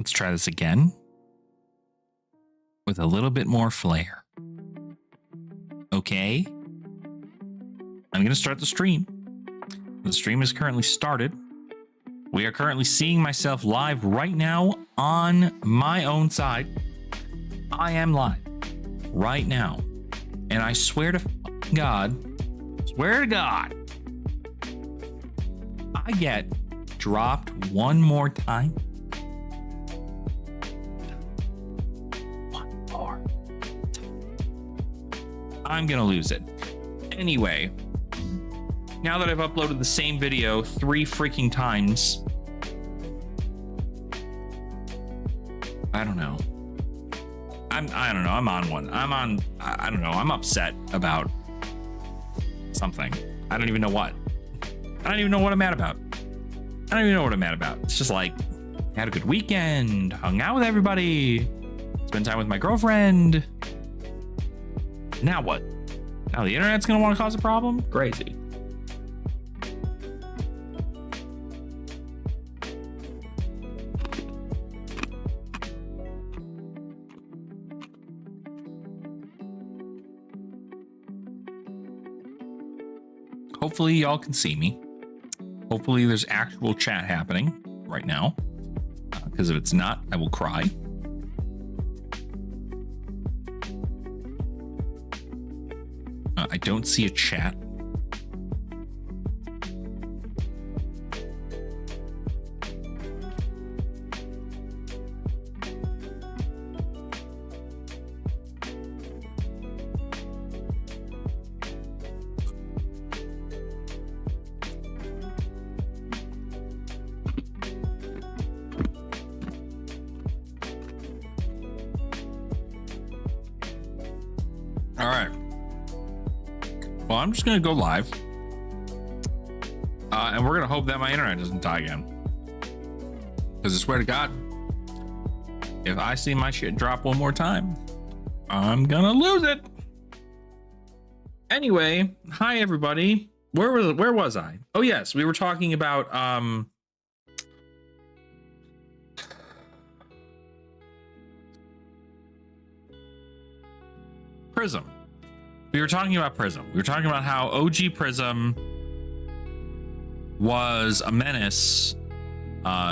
Let's try this again with a little bit more flair. Okay. I'm going to start the stream. The stream is currently started. We are currently seeing myself live right now on my own side. I am live right now. And I swear to God, I get dropped one more time. One more time. I'm gonna lose it. Anyway, now that I've uploaded the same video 3 freaking times, I don't know. I don't know. I'm on one. I don't know. I'm upset about something. I don't even know what. I don't even know what I'm mad about. It's just like, had a good weekend, hung out with everybody, spent time with my girlfriend. Now what? Now the internet's gonna want to cause a problem? Crazy. Hopefully y'all can see me. Hopefully there's actual chat happening right now. Because if it's not, I will cry. I don't see a chat. All right. Well, I'm just going to go live. And we're going to hope that my internet doesn't die again. Because I swear to God, if I see my shit drop one more time, I'm going to lose it. Anyway, hi, everybody. Where was I? Oh, yes. We were talking about... Prism. We were talking about Prism. We were talking about how OG Prism was a menace,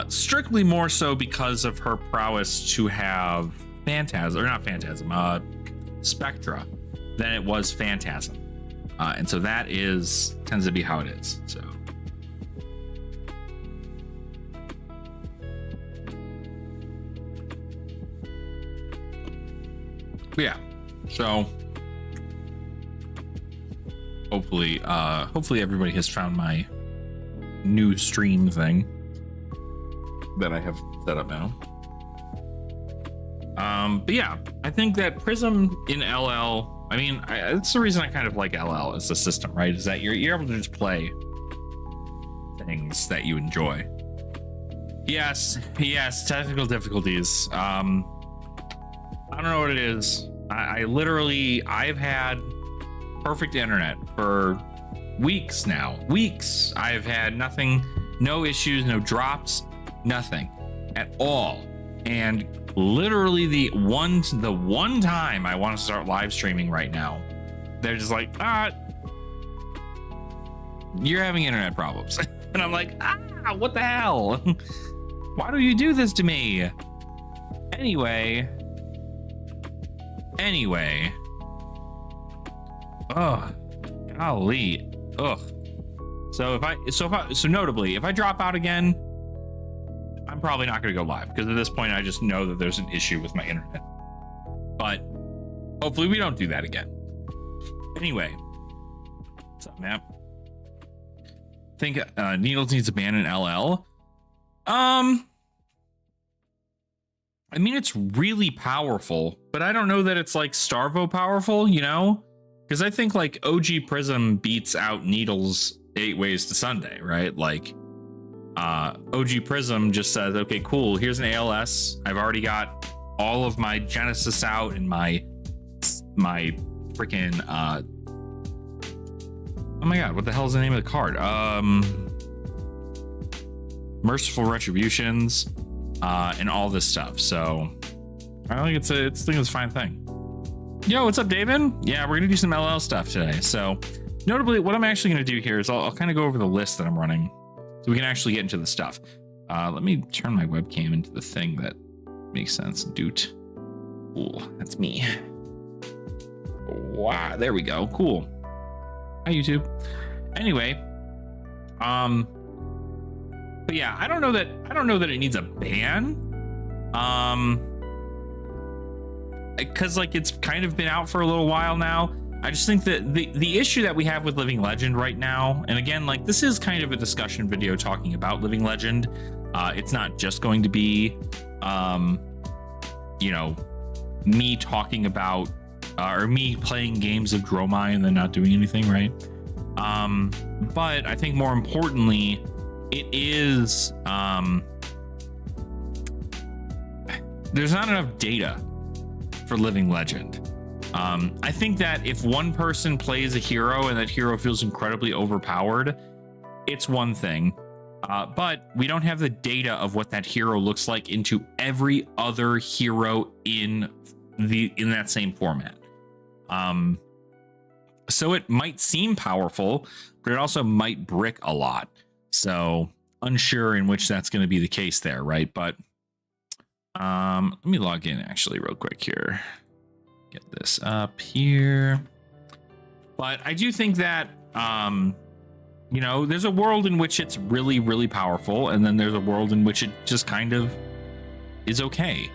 strictly more so because of her prowess to have Spectra than it was Phantasm. And so that tends to be how it is. So. But yeah. So hopefully everybody has found my new stream thing that I have set up now. But yeah, I think that Prism in LL, I mean, it's the reason I kind of like LL as a system, right? Is that you're able to just play things that you enjoy. Yes, technical difficulties. I don't know what it is. I've had perfect internet for weeks now. I've had nothing, no issues, no drops, nothing at all. And literally the one time I want to start live streaming right now, they're just like, you're having internet problems. And I'm like, what the hell? Why do you do this to me? Anyway. Oh, golly. Ugh. So notably, if I drop out again, I'm probably not going to go live because at this point I just know that there's an issue with my internet. But hopefully we don't do that again. Anyway, what's up, man? I think Needles needs a ban in LL. I mean, it's really powerful, but I don't know that it's like Starvo powerful, you know? Because I think like OG Prism beats out Needles 8 Ways to Sunday, right? Like OG Prism just says, okay, cool, here's an ALS. I've already got all of my Genesis out and my freaking oh my God, what the hell is the name of the card? Merciful Retributions. and all this stuff. So I think it's a fine thing. Yo, what's up, David? Yeah, we're gonna do some LL stuff today. So notably, what I'm actually gonna do here is I'll kind of go over the list that I'm running so we can actually get into the stuff. Let me turn my webcam into the thing that makes sense. Doot. Cool, that's me. Wow, there we go. Cool. Hi, YouTube. Anyway, but yeah, I don't know that it needs a ban. Because like it's kind of been out for a little while now. I just think that the issue that we have with Living Legend right now, and again, like this is kind of a discussion video talking about Living Legend. It's not just going to be, you know, me talking about or me playing games of Dromai and then not doing anything, right? But I think more importantly, it is there's not enough data for Living Legend. I think that if one person plays a hero and that hero feels incredibly overpowered, it's one thing. But we don't have the data of what that hero looks like into every other hero in that same format. So it might seem powerful, but it also might brick a lot. So unsure in which that's going to be the case there, right? But let me log in actually real quick here. Get this up here. But I do think that, you know, there's a world in which it's really, really powerful. And then there's a world in which it just kind of is okay.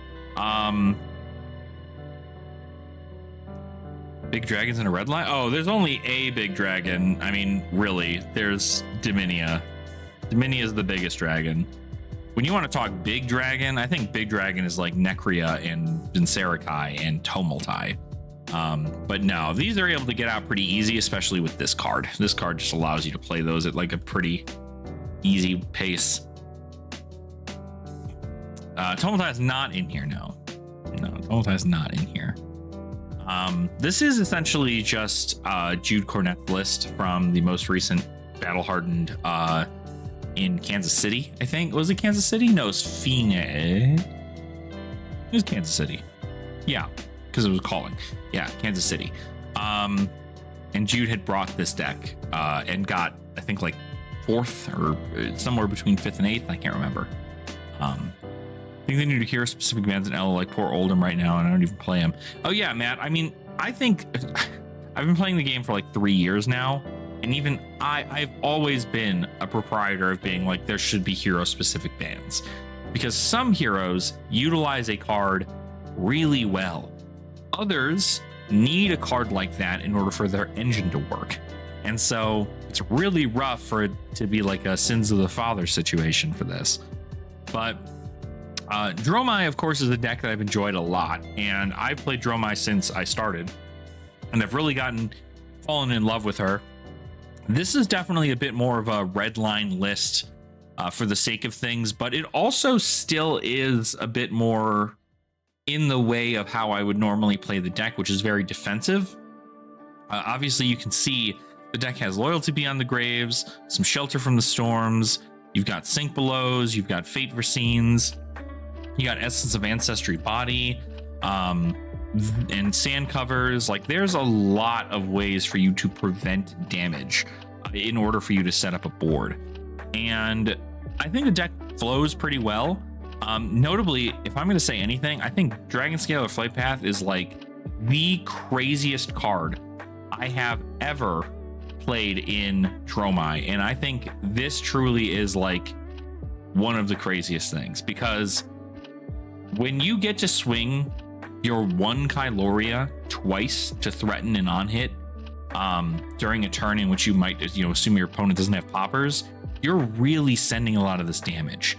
Big dragons in a red line? Oh, there's only a big dragon. I mean, really, there's Dominia. Dominia is the biggest dragon. When you want to talk big dragon, I think big dragon is like Necria and Vincerikai and Tumultai. But no, these are able to get out pretty easy, especially with this card. This card just allows you to play those at like a pretty easy pace. Tumultai is not in here now. No, Tumultai is not in here. This is essentially just Jude Cornett's list from the most recent Battle Hardened in Kansas City, I think. Was it Kansas City? No, it's Phoenix. It was Kansas City. Yeah, because it was calling. Yeah, Kansas City. And Jude had brought this deck and got, I think, like 4th or somewhere between 5th and 8th. I can't remember. I think they need to hear specific bands in L, like poor Oldham right now, and I don't even play him. Oh yeah, Matt. I mean, I think I've been playing the game for like 3 years now. And even I've always been a proprietor of being like, there should be hero specific bans, because some heroes utilize a card really well. Others need a card like that in order for their engine to work. And so it's really rough for it to be like a Sins of the Father situation for this. But Dromai, of course, is a deck that I've enjoyed a lot. And I've played Dromai since I started. And I've really fallen in love with her. This is definitely a bit more of a red line list for the sake of things, but it also still is a bit more in the way of how I would normally play the deck, which is very defensive. Obviously, you can see the deck has Loyalty Beyond the Graves, some Shelter from the Storms, you've got Sink Belows, you've got Fate Racines, you got Essence of Ancestry Body, and sand covers. Like, there's a lot of ways for you to prevent damage in order for you to set up a board, and I think the deck flows pretty well. Notably, if I'm going to say anything, I think Dragon Scalar Flight Path is like the craziest card I have ever played in Dromai, and I think this truly is like one of the craziest things, because when you get to swing your one Kyloria twice to threaten an on-hit during a turn in which you might, assume your opponent doesn't have poppers, you're really sending a lot of this damage.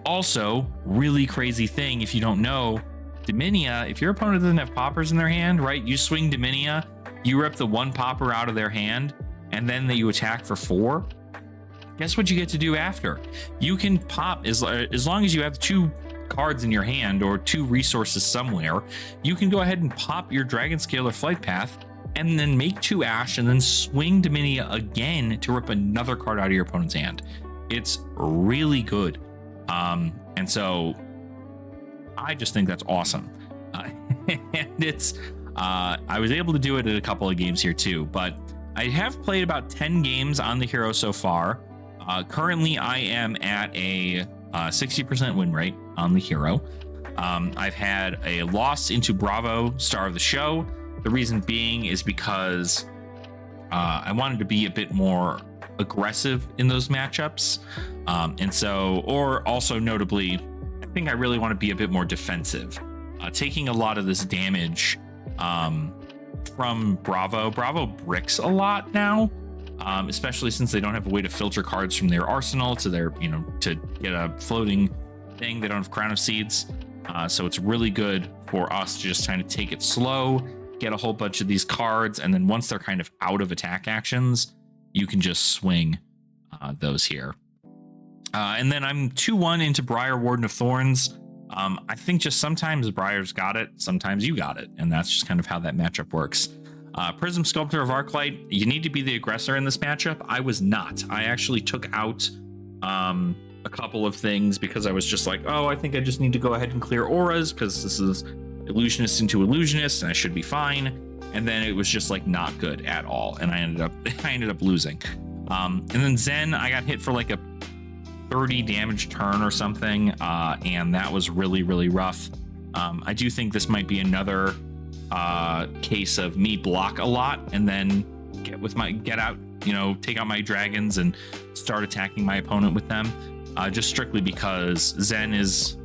Also, really crazy thing, if you don't know, Dominia, if your opponent doesn't have poppers in their hand, right, you swing Dominia, you rip the one popper out of their hand, and then you attack for 4. Guess what you get to do after? You can pop, as long as you have 2 cards in your hand or 2 resources somewhere, you can go ahead and pop your Dragon Scalar Flight Path and then make 2 Ash and then swing Dominia again to rip another card out of your opponent's hand. It's really good. And so I just think that's awesome. And it's I was able to do it at a couple of games here too, but I have played about 10 games on the hero so far. Currently I am at a 60% win rate on the hero. I've had a loss into Bravo, Star of the Show. The reason being is because I wanted to be a bit more aggressive in those matchups. And so, or also notably, I think I really want to be a bit more defensive. Taking a lot of this damage from Bravo. Bravo bricks a lot now, especially since they don't have a way to filter cards from their arsenal to their, you know, to get a floating thing. They don't have Crown of Seeds. So it's really good for us to just kind of take it slow, get a whole bunch of these cards, and then once they're kind of out of attack actions, you can just swing those here. And then I'm 2-1 into Briar, Warden of Thorns. I think just sometimes Briar's got it, sometimes you got it, and that's just kind of how that matchup works. Prism, Sculptor of Arclight, you need to be the aggressor in this matchup. I was not. I actually took out a couple of things because I was just like, oh, I think I just need to go ahead and clear auras because this is illusionist into illusionist and I should be fine. And then it was just like not good at all, and I ended up losing. And then Zen, I got hit for like a 30 damage turn or something, and that was really, really rough. I do think this might be another case of me block a lot and then get out, you know, take out my dragons and start attacking my opponent with them, just strictly because Zen is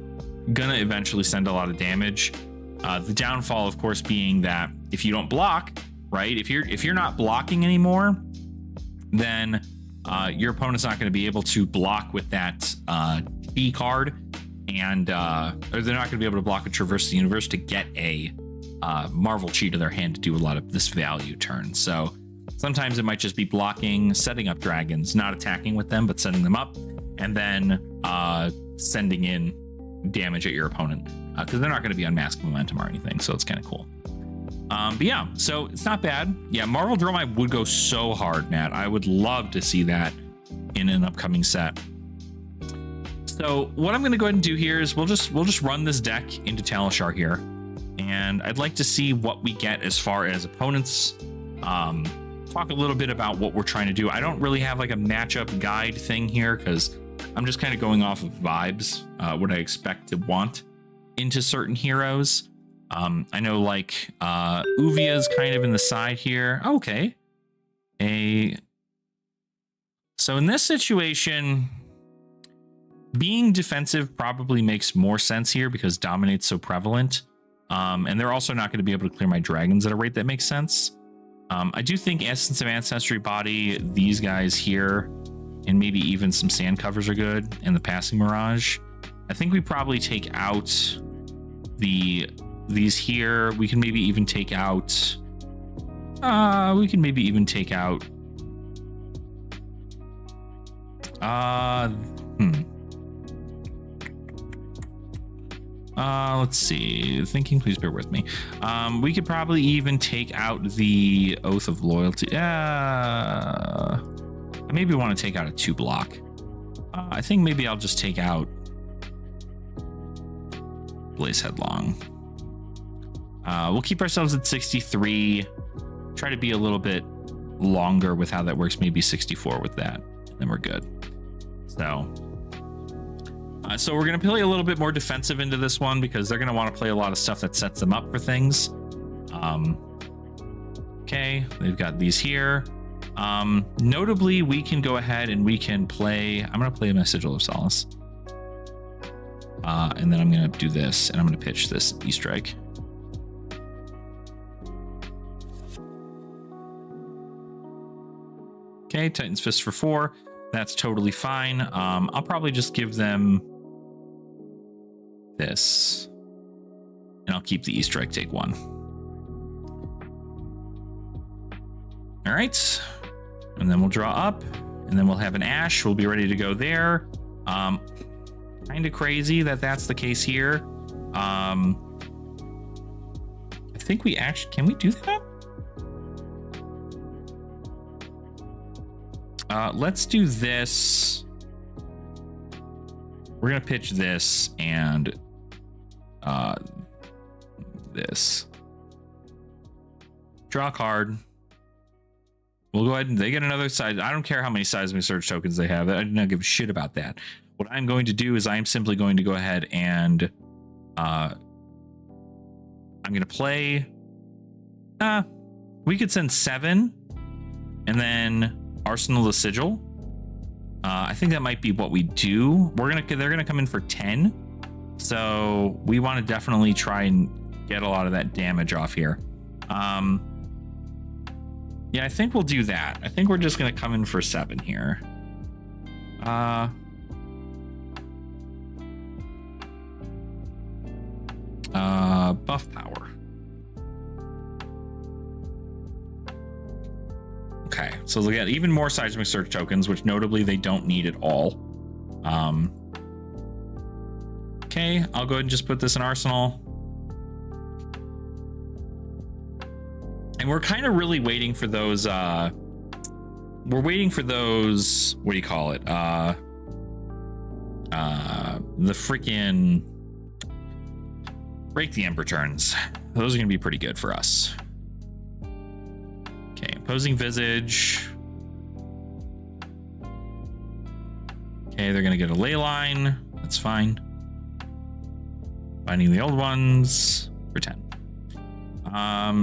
gonna eventually send a lot of damage. The downfall, of course, being that if you don't block, right, if you're not blocking anymore, then your opponent's not going to be able to block with that T card, and or they're not going to be able to block with Traverse the Universe to get a Marvel Chi to their hand to do a lot of this value turn. So sometimes it might just be blocking, setting up dragons, not attacking with them, but setting them up, and then sending in damage at your opponent, because they're not going to be on mask momentum or anything, so it's kind of cool. But yeah, so it's not bad. Yeah, Marvel Dromai would go so hard, Matt. I would love to see that in an upcoming set. So what I'm going to go ahead and do here is we'll just run this deck into Talishar here, and I'd like to see what we get as far as opponents. Talk a little bit about what we're trying to do. I don't really have like a matchup guide thing here because I'm just kind of going off of vibes, what I expect to want into certain heroes. I know like Uvia's kind of in the side here. Okay. So in this situation, being defensive probably makes more sense here because Dominate's so prevalent. And they're also not going to be able to clear my dragons at a rate that makes sense. I do think Essence of Ancestry Body, these guys here, and maybe even some sand covers are good, and the Passing Mirage. I think we probably take out these here. We can maybe even take out let's see, thinking, please bear with me. We could probably even take out the Oath of Loyalty. I maybe want to take out a 2-block. I think maybe I'll just take out Blaze Headlong. We'll keep ourselves at 63. Try to be a little bit longer with how that works. Maybe 64 with that, and then we're good. So we're going to play a little bit more defensive into this one because they're going to want to play a lot of stuff that sets them up for things. Okay, they've got these here. Notably, we can go ahead and we can play. I'm going to play a Sigil of Solace. And then I'm going to do this, and I'm going to pitch this Easter egg. Okay, Titan's Fist for 4. That's totally fine. I'll probably just give them this, and I'll keep the Easter egg, take 1. All right, and then we'll draw up, and then we'll have an Ash. We'll be ready to go there. Kind of crazy that that's the case here. I think we actually, can we do that? Let's do this. we're gonna pitch this and this. Draw a card. We'll go ahead and they get another side. I don't care how many seismic surge tokens they have. I don't give a shit about that. What I'm going to do is I'm simply going to go ahead and I'm going to play. We could send 7 and then Arsenal the Sigil. I think that might be what we do. They're gonna come in for 10. So we want to definitely try and get a lot of that damage off here. Yeah, I think we'll do that. I think we're just going to come in for 7 here. Buff power. Okay, so they'll get even more seismic surge tokens, which notably they don't need at all. Okay, I'll go ahead and just put this in Arsenal. And we're kind of really waiting for those, we're waiting for those, what do you call it? The freaking break the Ember turns. Those are going to be pretty good for us. Okay, opposing Visage. Okay, they're going to get a ley line. That's fine. Finding the old ones for 10.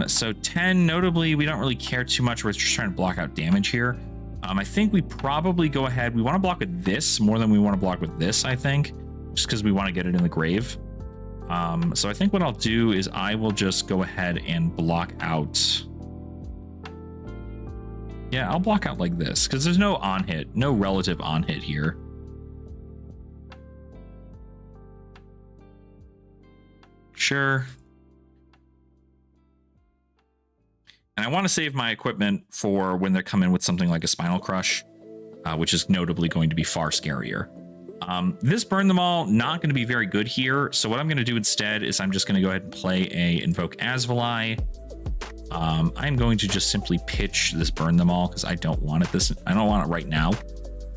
So 10, notably, we don't really care too much. We're just trying to block out damage here. I think we probably go ahead. We want to block with this more than we want to block with this, I think, just because we want to get it in the grave. So I think what I'll do is I will just go ahead and block out. Yeah, I'll block out like this because there's no on hit, no relative on hit here. Sure. And I want to save my equipment for when they're coming with something like a Spinal Crush, which is notably going to be far scarier. This Burn Them All, not going to be very good here. So what I'm going to do instead is I'm just going to go ahead and play a Invoke Asvali. I'm going to just simply pitch this Burn Them All because I don't want it I don't want it right now.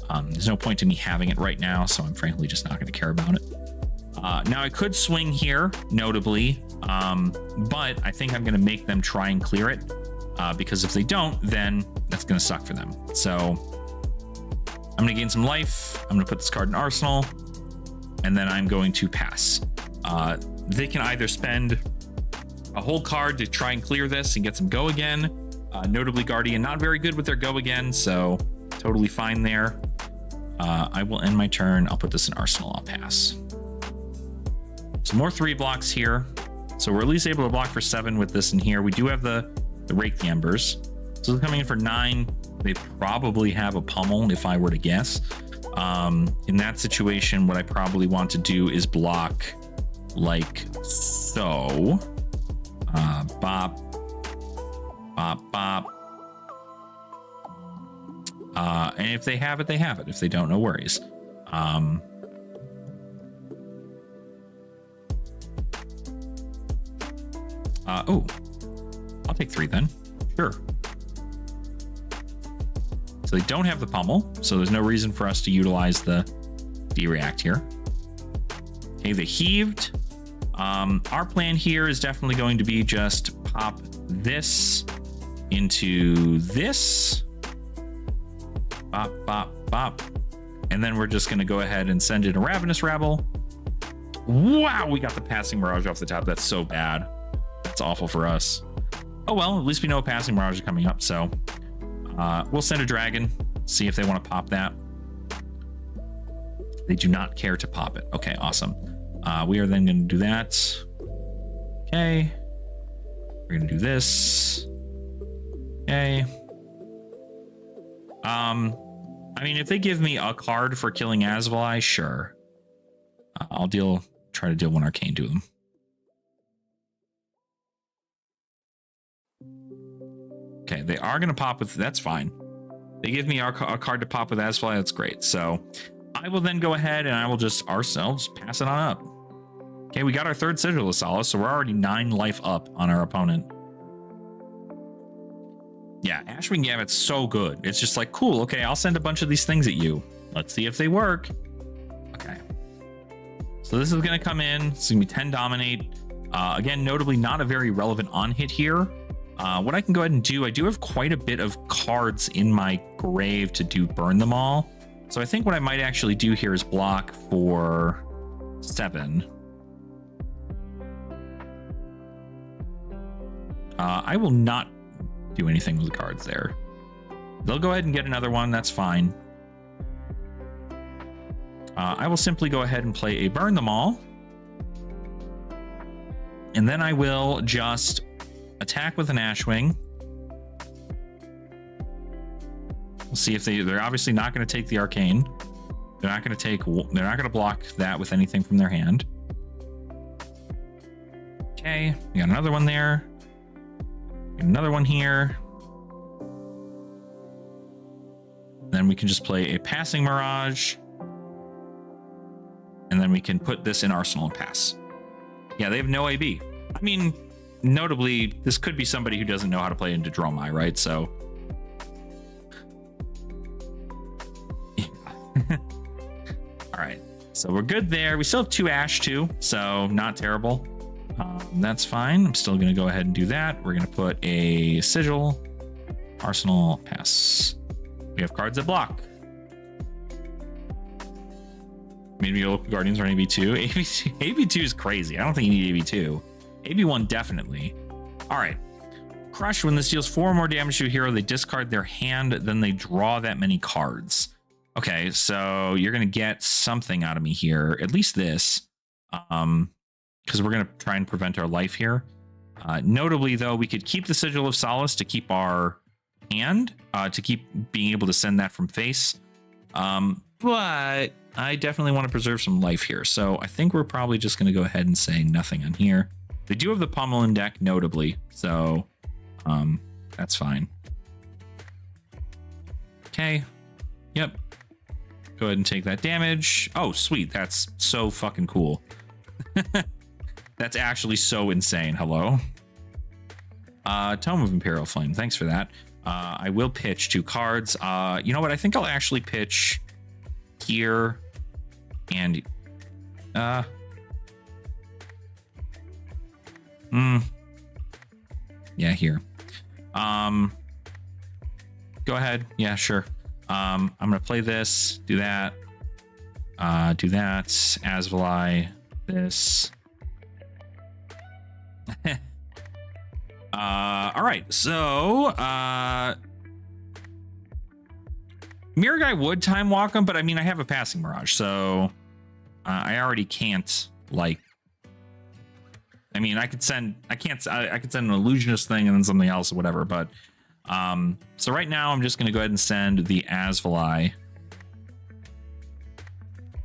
There's no point in me having it right now, so I'm frankly just not going to care about it. Now I could swing here, notably, but I think I'm going to make them try and clear it. Because if they don't, then that's going to suck for them. So I'm going to gain some life. I'm going to put this card in Arsenal, and then I'm going to pass. They can either spend a whole card to try and clear this and get some go again. Notably, Guardian not very good with their go again, so totally fine there. I will end my turn. I'll put this in Arsenal. I'll pass. Some more 3 blocks here. So we're at least able to block for 7 with this in here. We do have the Rake the Embers. So they're coming in for 9. They probably have a pummel if I were to guess. In that situation, what I probably want to do is block like so. Bop. Bop, bop. And if they have it, they have it. If they don't, no worries. Oh, I'll take 3 then. Sure. So they don't have the pummel, so there's no reason for us to utilize the D-React here. Okay, they heaved. Our plan here is definitely going to be just pop this into this. Bop, bop, bop. And then we're just going to go ahead and send in a Ravenous Rabble. Wow, we got the Passing Mirage off the top. That's so bad. That's awful for us. Oh well, at least we know a Passing Mirage is coming up, so we'll send a Dragon, see if they want to pop that. They do not care to pop it. Okay, awesome. We are then going to do that. Okay. We're going to do this. Okay. I mean, if they give me a card for killing Asvali, sure. I'll try to deal 1 Arcane to them. Okay, they are going to pop with, that's fine. They give me a card to pop with Asvali, that's great. So I will then go ahead and I'll just pass it on up. Okay, we got our 3rd Sigil of Solace, so we're already 9 life up on our opponent. Yeah, Ashwing Gambit's so good. It's just like, cool, okay, I'll send a bunch of these things at you. Let's see if they work. Okay. So this is going to come in. It's going to be 10 dominate. Again, notably not a very relevant on hit here. What I can go ahead and do, I do have quite a bit of cards in my grave to do burn them all. So I think what I might actually do here is block for 7. I will not do anything with the cards there. They'll go ahead and get another one. That's fine. I will simply go ahead and play a burn them all. And then I will just attack with an Ashwing. We'll see if they're obviously not going to take the Arcane. They're not going to block that with anything from their hand. Okay, we got another one there. Another one here. Then we can just play a Passing Mirage. And then we can put this in Arsenal and pass. Yeah, they have no AB. I mean, notably, this could be somebody who doesn't know how to play into Dromai, right? So, yeah. All right, so we're good there. We still have 2 Ash too, so not terrible. That's fine. I'm still going to go ahead and do that. We're going to put a Sigil, Arsenal, pass. We have cards that block. Maybe local guardians are an AB2. AB2 is crazy. I don't think you need AB2. AB1 definitely. All right. Crush. When this deals 4 or more damage to a hero, they discard their hand, then they draw that many cards. Okay, so you're gonna get something out of me here. At least this. Because we're gonna try and prevent our life here. Notably, though, we could keep the Sigil of Solace to keep our hand, to keep being able to send that from face. But I definitely want to preserve some life here. So I think we're probably just going to go ahead and say nothing on here. They do have the Pummel in deck, notably. So that's fine. Okay. Yep. Go ahead and take that damage. Oh, sweet. That's so fucking cool. That's actually so insane. Hello. Tome of Imperial Flame. Thanks for that. I will pitch 2 cards. You know what? I think I'll actually pitch here and yeah, here. Go ahead. Yeah, sure. I'm gonna play this, do that, Asvali, this. All right, so Mirror Guy would time walk him, but I mean, I have a Passing Mirage, so I already can't, like, I mean, I could send an Illusionist thing and then something else or whatever, but so right now I'm just gonna go ahead and send the Asvali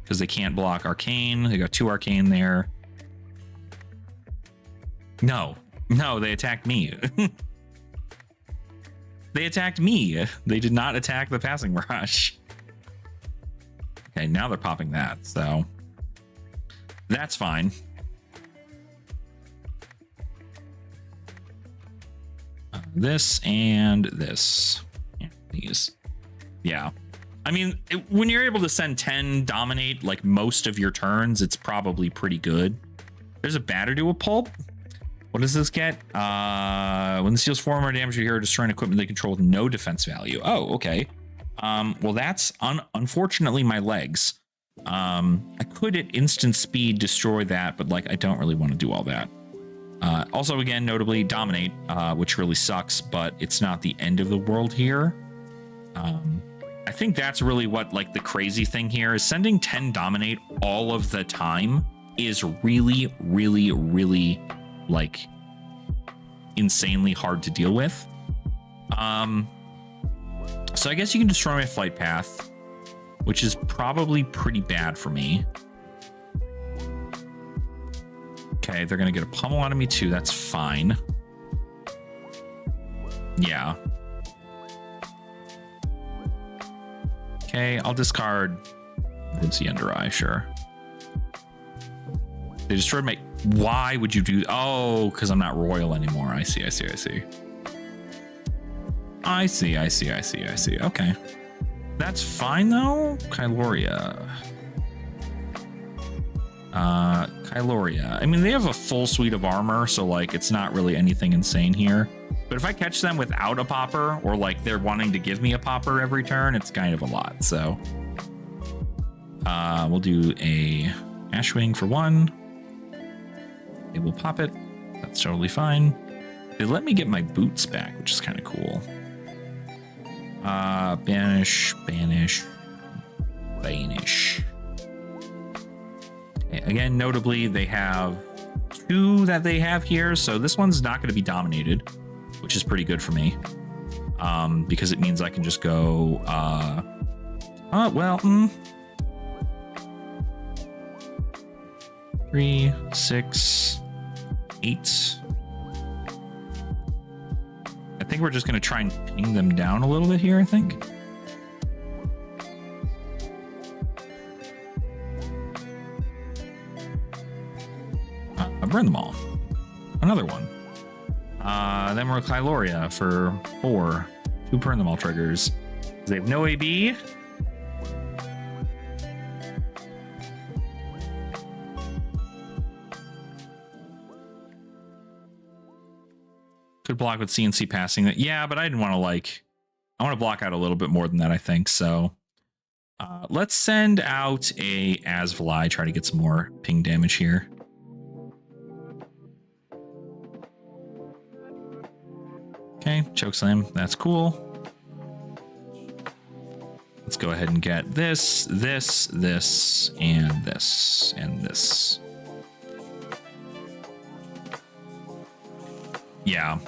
because they can't block Arcane. They got 2 Arcane there. No, they attacked me. They attacked me. They did not attack the Passing Mirage. Okay, now they're popping that, so that's fine. This and this. And these. Yeah. I mean, when you're able to send 10 dominate like most of your turns, it's probably pretty good. There's a batter to a pulp. What does this get? When this deals 4 more damage to your hero, destroying equipment they control with no defense value. Oh, okay. Well, that's unfortunately my legs. I could at instant speed destroy that, but like I don't really want to do all that. Also, again, notably dominate, which really sucks, but it's not the end of the world here. I think that's really what like the crazy thing here is. Sending 10 dominate all of the time is really, really, really like insanely hard to deal with. So I guess you can destroy my flight path, which is probably pretty bad for me. Okay, they're gonna get a pummel out of me too. That's fine. Yeah. Okay, I'll discard Vinci Under Eye, sure. They destroyed my... Why would you do... Oh, because I'm not royal anymore. I see. Okay. That's fine, though. Kyloria. Kyloria. I mean, they have a full suite of armor, so like it's not really anything insane here. But if I catch them without a popper, or like they're wanting to give me a popper every turn, it's kind of a lot. So we'll do a Ashwing for 1. It will pop it. That's totally fine. They let me get my boots back, which is kind of cool. Banish. Again, notably, they have 2 that they have here, so this one's not going to be dominated, which is pretty good for me, because it means I can just go, 3, 6, 8. I think we're just going to try and ping them down a little bit here, I think. Burn them all. Another one. Then we're Kyloria for 4. 2 burn them all triggers. They have no AB. Could block with CNC passing that. Yeah, but I didn't want to I want to block out a little bit more than that, I think. So let's send out a Asvali, try to get some more ping damage here. Okay, chokeslam, that's cool. Let's go ahead and get this, and this, and this. Yeah.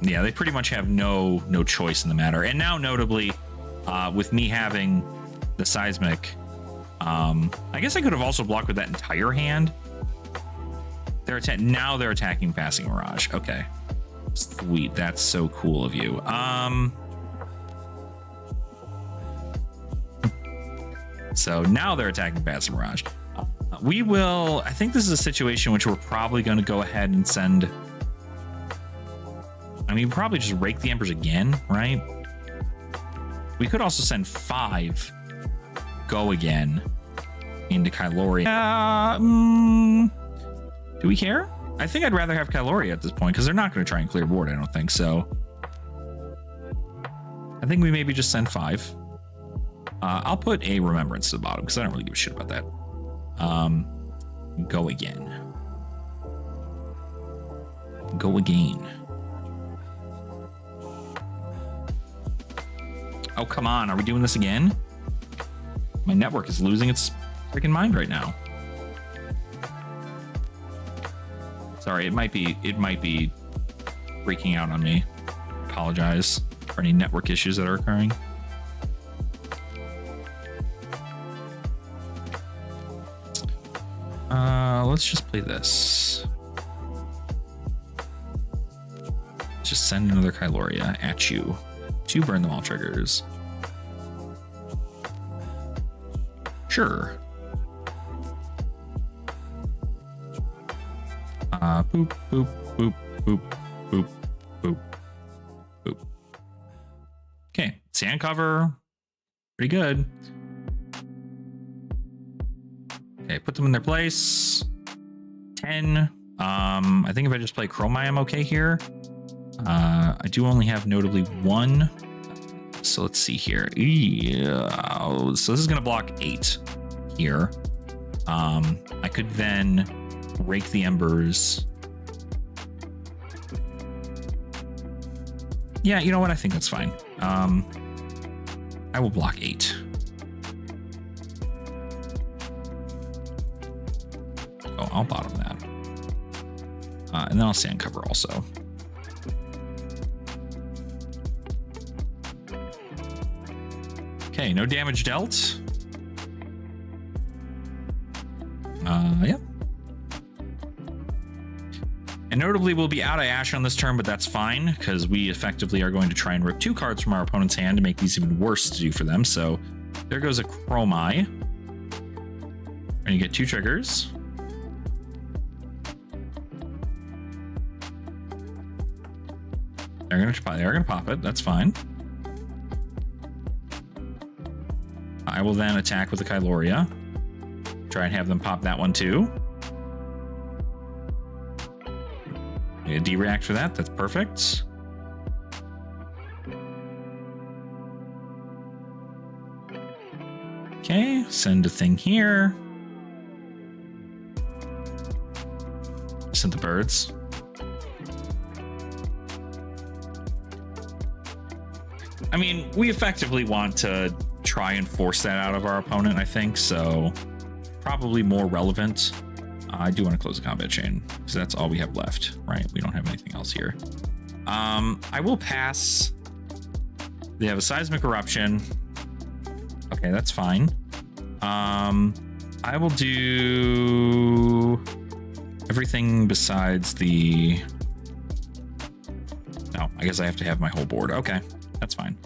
Yeah, they pretty much have no choice in the matter. And now, notably, with me having the seismic, I guess I could have also blocked with that entire hand. Now they're attacking passing Mirage. Okay. Sweet. That's so cool of you. So now they're attacking passing Mirage. I think this is a situation which we're probably going to go ahead and send. I mean, probably just rake the Embers again, right? We could also send 5 go again into Kyloria. Do we care? I think I'd rather have Kyloria at this point because they're not going to try and clear board, I don't think. So I think we maybe just send 5. I'll put a Remembrance to the bottom because I don't really give a shit about that. Go again. Go again. Oh, come on. Are we doing this again? My network is losing its freaking mind right now. Sorry, it might be freaking out on me. Apologize for any network issues that are occurring. Let's just play this. Just send another Kyloria at you. 2 burn them all triggers. Sure. Boop, boop, boop, boop, boop, boop, boop. Okay, sand cover. Pretty good. Okay, put them in their place. 10. I think if I just play Chroma, I'm okay here. I do only have notably 1. So let's see here. Yeah. So this is going to block 8 here. I could then rake the Embers. Yeah, you know what? I think that's fine. I will block 8. Oh, I'll bottom that. And then I'll sand cover also. Okay, no damage dealt. Yeah. And notably, we'll be out of Ash on this turn, but that's fine, because we effectively are going to try and rip 2 cards from our opponent's hand to make these even worse to do for them. So there goes a Chromai. And you get 2 triggers. They're gonna pop it. That's fine. I will then attack with the Kyloria. Try and have them pop that one too. A D-react for that. That's perfect. Okay, send a thing here. Send the birds. I mean, we effectively want to try and force that out of our opponent, I think, so probably more relevant. I do want to close the combat chain because that's all we have left, right? We don't have anything else here. I will pass. They have a seismic eruption. Okay, that's fine. I will do everything besides the... No, I guess I have to have my whole board. Okay, that's fine.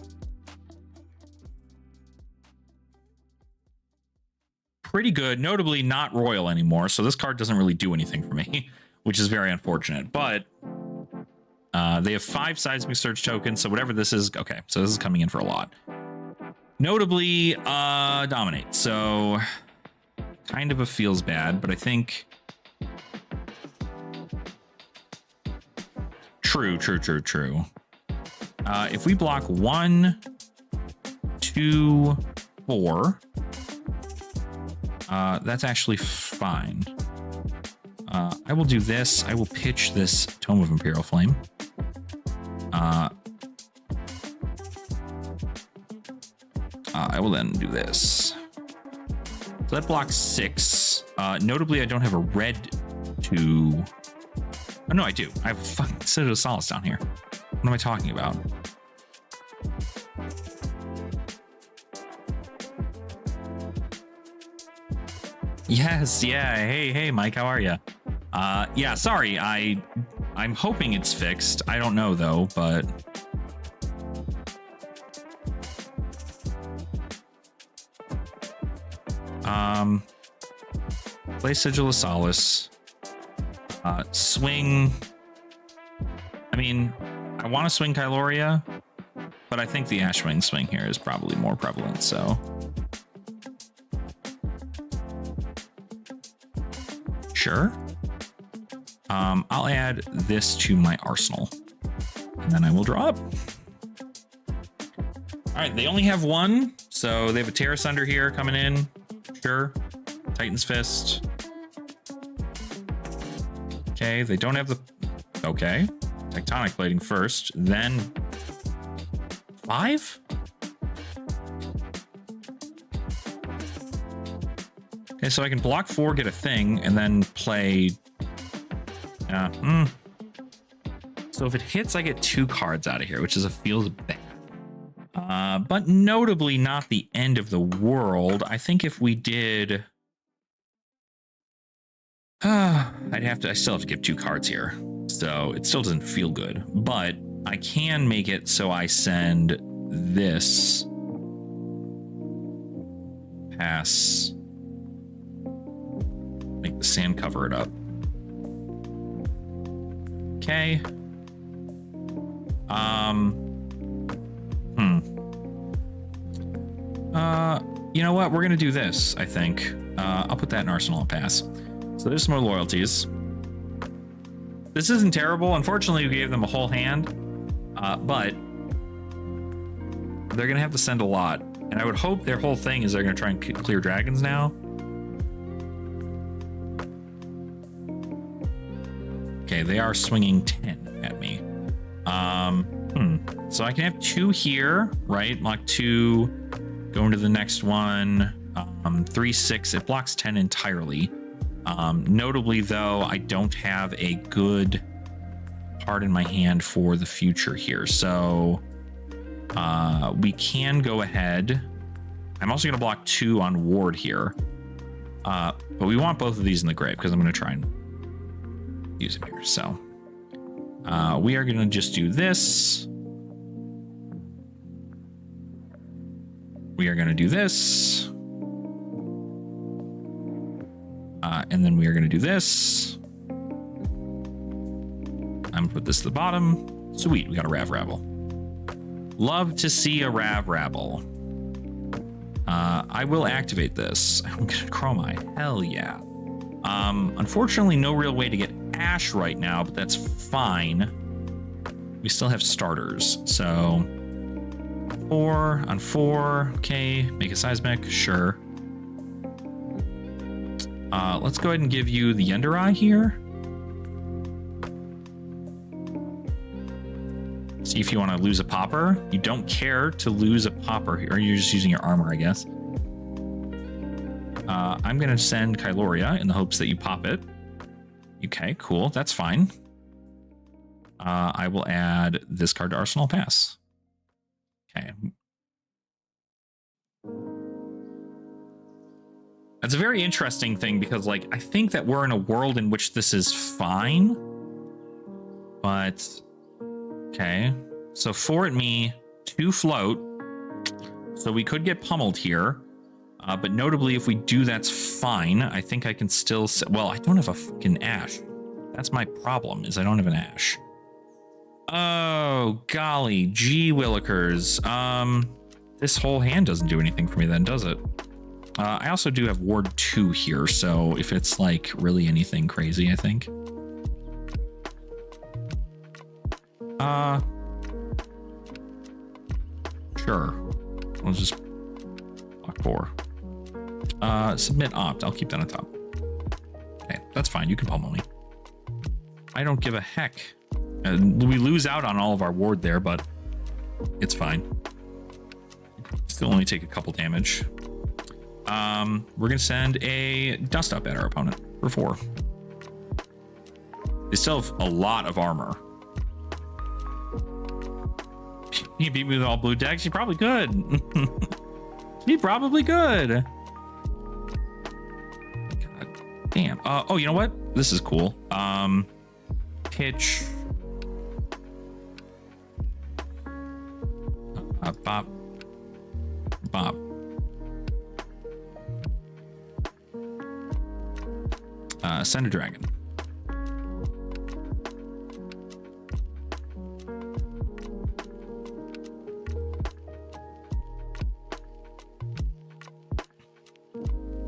Pretty good, notably not royal anymore, so this card doesn't really do anything for me, which is very unfortunate, but they have 5 seismic surge tokens, so whatever this is, okay, so this is coming in for a lot. Notably dominate, so kind of a feels bad, but I think true. If we block 1, 2, 4, that's actually fine. I will do this. I will pitch this Tome of Imperial Flame. I will then do this. So that blocks 6. Notably, I don't have a red to... Oh, no, I do. I have a fucking Citadel of Solace down here. What am I talking about? Yes, yeah. Hey, Mike, how are you? Yeah, sorry. I'm hoping it's fixed. I don't know though, but play Sigil of Solace. Swing. I mean, I want to swing Kyloria, but I think the Ashwing swing here is probably more prevalent, so sure. I'll add this to my arsenal, and then I will draw up. All right, they only have 1, so they have a Terra Sunder here coming in. Sure. Titan's Fist. Okay, they don't have the... Okay. Tectonic Plating first, then 5? Okay, so I can block 4, get a thing, and then play... So if it hits, I get 2 cards out of here, which feels bad. But notably not the end of the world. I think if we did... I still have to give 2 cards here. So it still doesn't feel good. But I can make it so I send this. Pass. Make the sand cover it up. Okay. You know what? We're gonna do this, I think. I'll put that in Arsenal and pass. So there's some more loyalties. This isn't terrible. Unfortunately, we gave them a whole hand, but they're gonna have to send a lot. And I would hope their whole thing is they're gonna try and clear dragons now. Okay, they are swinging 10 at me. So I can have 2 here, right? Block 2, go into the next one. 3, 6, it blocks 10 entirely. Notably, though, I don't have a good card in my hand for the future here. So we can go ahead. I'm also going to block 2 on Ward here. But we want both of these in the grave because I'm going to try and use it here. So we are going to just do this. We are going to do this. And then we are going to do this. I'm going to put this to the bottom. Sweet, we got a Rav Rabble. Love to see a Rav Rabble. I will activate this. I'm gonna Chromai. Hell yeah. Unfortunately, no real way to get Ash right now, but that's fine. We still have starters, so 4 on 4. Okay, make a seismic, sure. Let's go ahead and give you the Ender Eye here. See if you want to lose a popper. You don't care to lose a popper here, or you're just using your armor, I guess. I'm going to send Kyloria in the hopes that you pop it. Okay, cool. That's fine. I will add this card to Arsenal Pass. Okay. That's a very interesting thing because, like, I think that we're in a world in which this is fine. But, okay. So 4 at me, 2 float. So we could get pummeled here. But notably, if we do, that's fine. I think I can still... Well, I don't have a fucking Ash. That's my problem, is I don't have an Ash. Oh, golly. Gee willikers. This whole hand doesn't do anything for me then, does it? I also do have Ward 2 here, so if it's, like, really anything crazy, I think. Sure. We'll just block 4. Submit opt. I'll keep that on top. Okay, that's fine. You can pummel me. I don't give a heck. We lose out on all of our ward there, but it's fine. Still only take a couple damage. We're gonna send a dust up at our opponent for 4. They still have a lot of armor. You beat me with all blue decks? You probably could. You probably could. God damn. Oh, you know what? This is cool. Pitch. Bop. Bop. Send a dragon.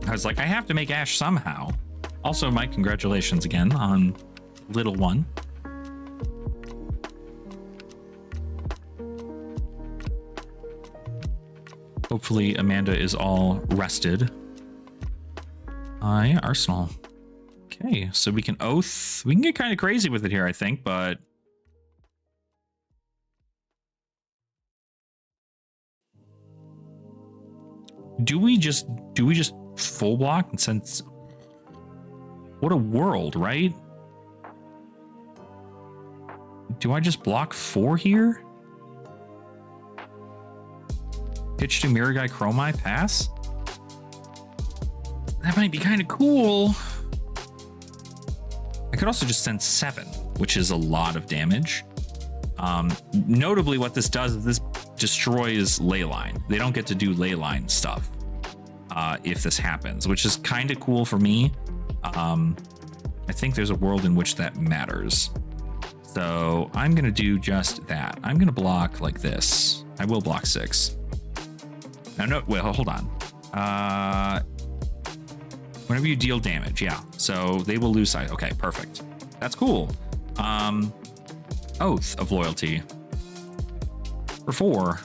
I was like, I have to make Ash somehow. Also, Mike, congratulations again on little one. Hopefully Amanda is all rested. Yeah, Arsenal. Okay, so we can oath. We can get kind of crazy with it here, I think, but... Do we just full block? And since... What a world, right? Do I just block 4 here? Pitch to Miragai Chromai, pass? That might be kind of cool. I could also just send 7, which is a lot of damage. Notably, what this does is this destroys Leyline. They don't get to do Leyline stuff if this happens, which is kind of cool for me. I think there's a world in which that matters. So I'm going to do just that. I'm going to block like this. I will block 6. Now, no, well, hold on. Whenever you deal damage, yeah. So they will lose sight. Okay, perfect. That's cool. Oath of Loyalty. For 4.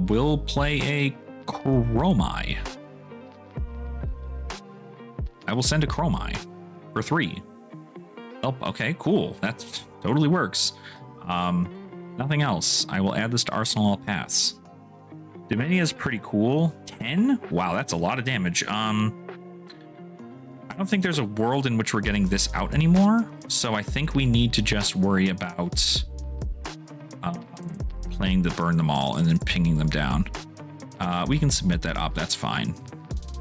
We'll play a Chromai. I will send a Chromai for 3. Oh, okay, cool. That totally works. Nothing else. I will add this to Arsenal Pass. Dominion is pretty cool. 10? Wow, that's a lot of damage. I don't think there's a world in which we're getting this out anymore. So I think we need to just worry about playing the burn them all and then pinging them down. We can submit that up. That's fine.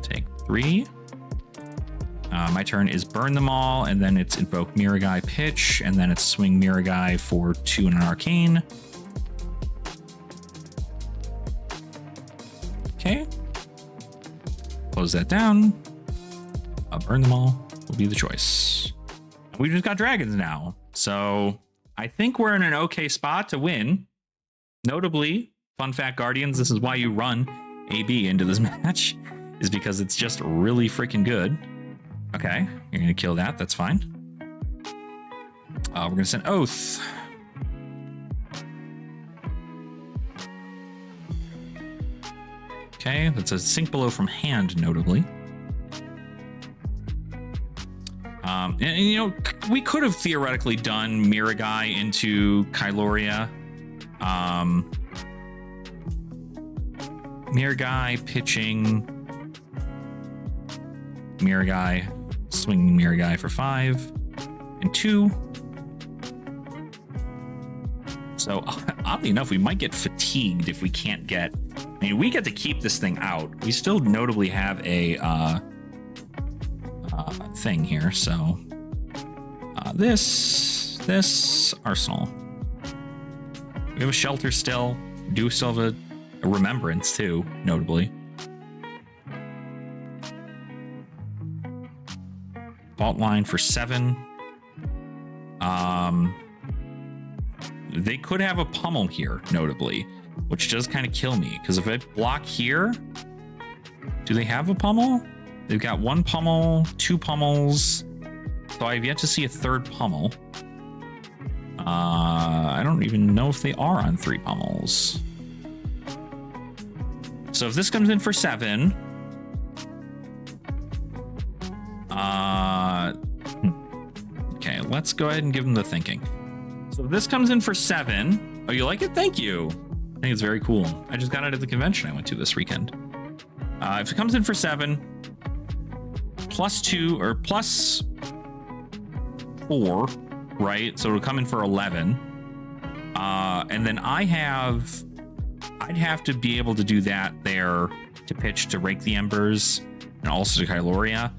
Take 3. My turn is burn them all, and then it's invoke Miragai pitch, and then it's swing Miragai for 2 and an arcane. Okay. Close that down. Burn them all will be the choice. We just got dragons now, so I think we're in an okay spot to win. Notably, fun fact, Guardians, this is why you run AB into this match, is because it's just really freaking good. Okay, you're going to kill that. That's fine. We're going to send Oath. Okay, that's a sink below from hand, notably. And you know, we could have theoretically done Miragai into Kyloria. Miragai pitching. Miragai, swinging Miragai for 5 and 2. So oddly enough, we might get fatigued if we can't get. I mean, we get to keep this thing out. We still notably have a thing here. So this arsenal. We have a shelter still. We do still have a remembrance too, notably. Vault line for 7. They could have a pummel here, notably, which does kind of kill me, because if I block here, do they have a pummel? They've got 1 pummel, 2 pummels, so I've yet to see a 3rd pummel. I don't even know if they are on 3 pummels. So if this comes in for 7, okay, let's go ahead and give them the thinking. So if this comes in for 7, oh, you like it? Thank you. I think it's very cool. I just got it at the convention I went to this weekend. If it comes in for 7, +2 or +4, right? So it'll come in for 11. And then I'd have to be able to do that there to pitch to Rake the Embers and also to Kyloria.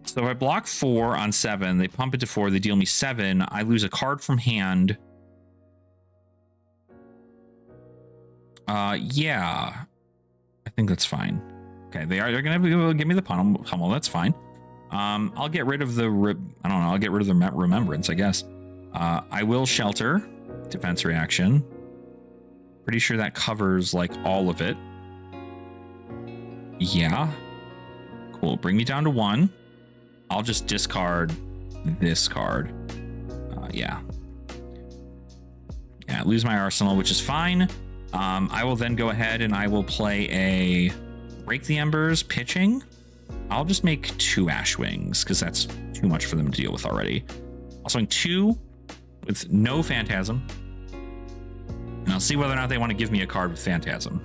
So if I block 4 on 7, they pump it to 4, they deal me 7, I lose a card from hand. Yeah, I think that's fine. Okay, they're gonna be able to give me the pummel. That's fine. I'll get rid of the I'll get rid of the remembrance, I guess. I will shelter, defense reaction. Pretty sure that covers like all of it. Yeah, cool. Bring me down to 1. I'll just discard this card. Yeah, lose my arsenal, which is fine. I will then go ahead and I will play a Rake the Embers pitching. I'll just make 2 Ash Wings because that's too much for them to deal with already. I'll swing 2 with no Phantasm. And I'll see whether or not they want to give me a card with Phantasm.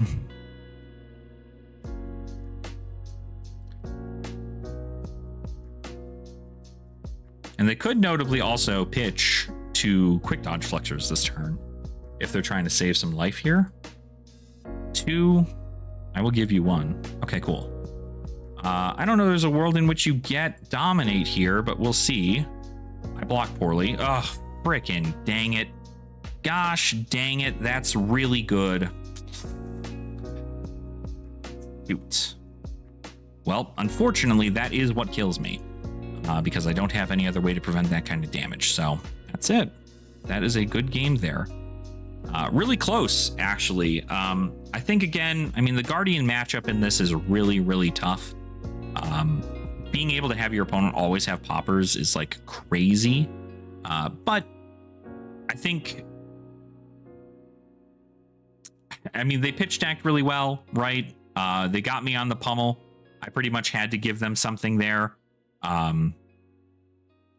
And they could notably also pitch 2 Quick Dodge Flexors this turn if they're trying to save some life here. 2, I will give you 1. Okay, cool. I don't know, there's a world in which you get Dominate here, but we'll see. I block poorly. Ugh, frickin' dang it. Gosh dang it, that's really good. Shoot. Well, unfortunately, that is what kills me. Because I don't have any other way to prevent that kind of damage. So that's it. That is a good game there. Really close, actually. I think, again, I mean, the Guardian matchup in this is really, really tough. Being able to have your opponent always have poppers is like crazy. But I think, I mean, they pitch stacked really well, right? They got me on the pummel. I pretty much had to give them something there.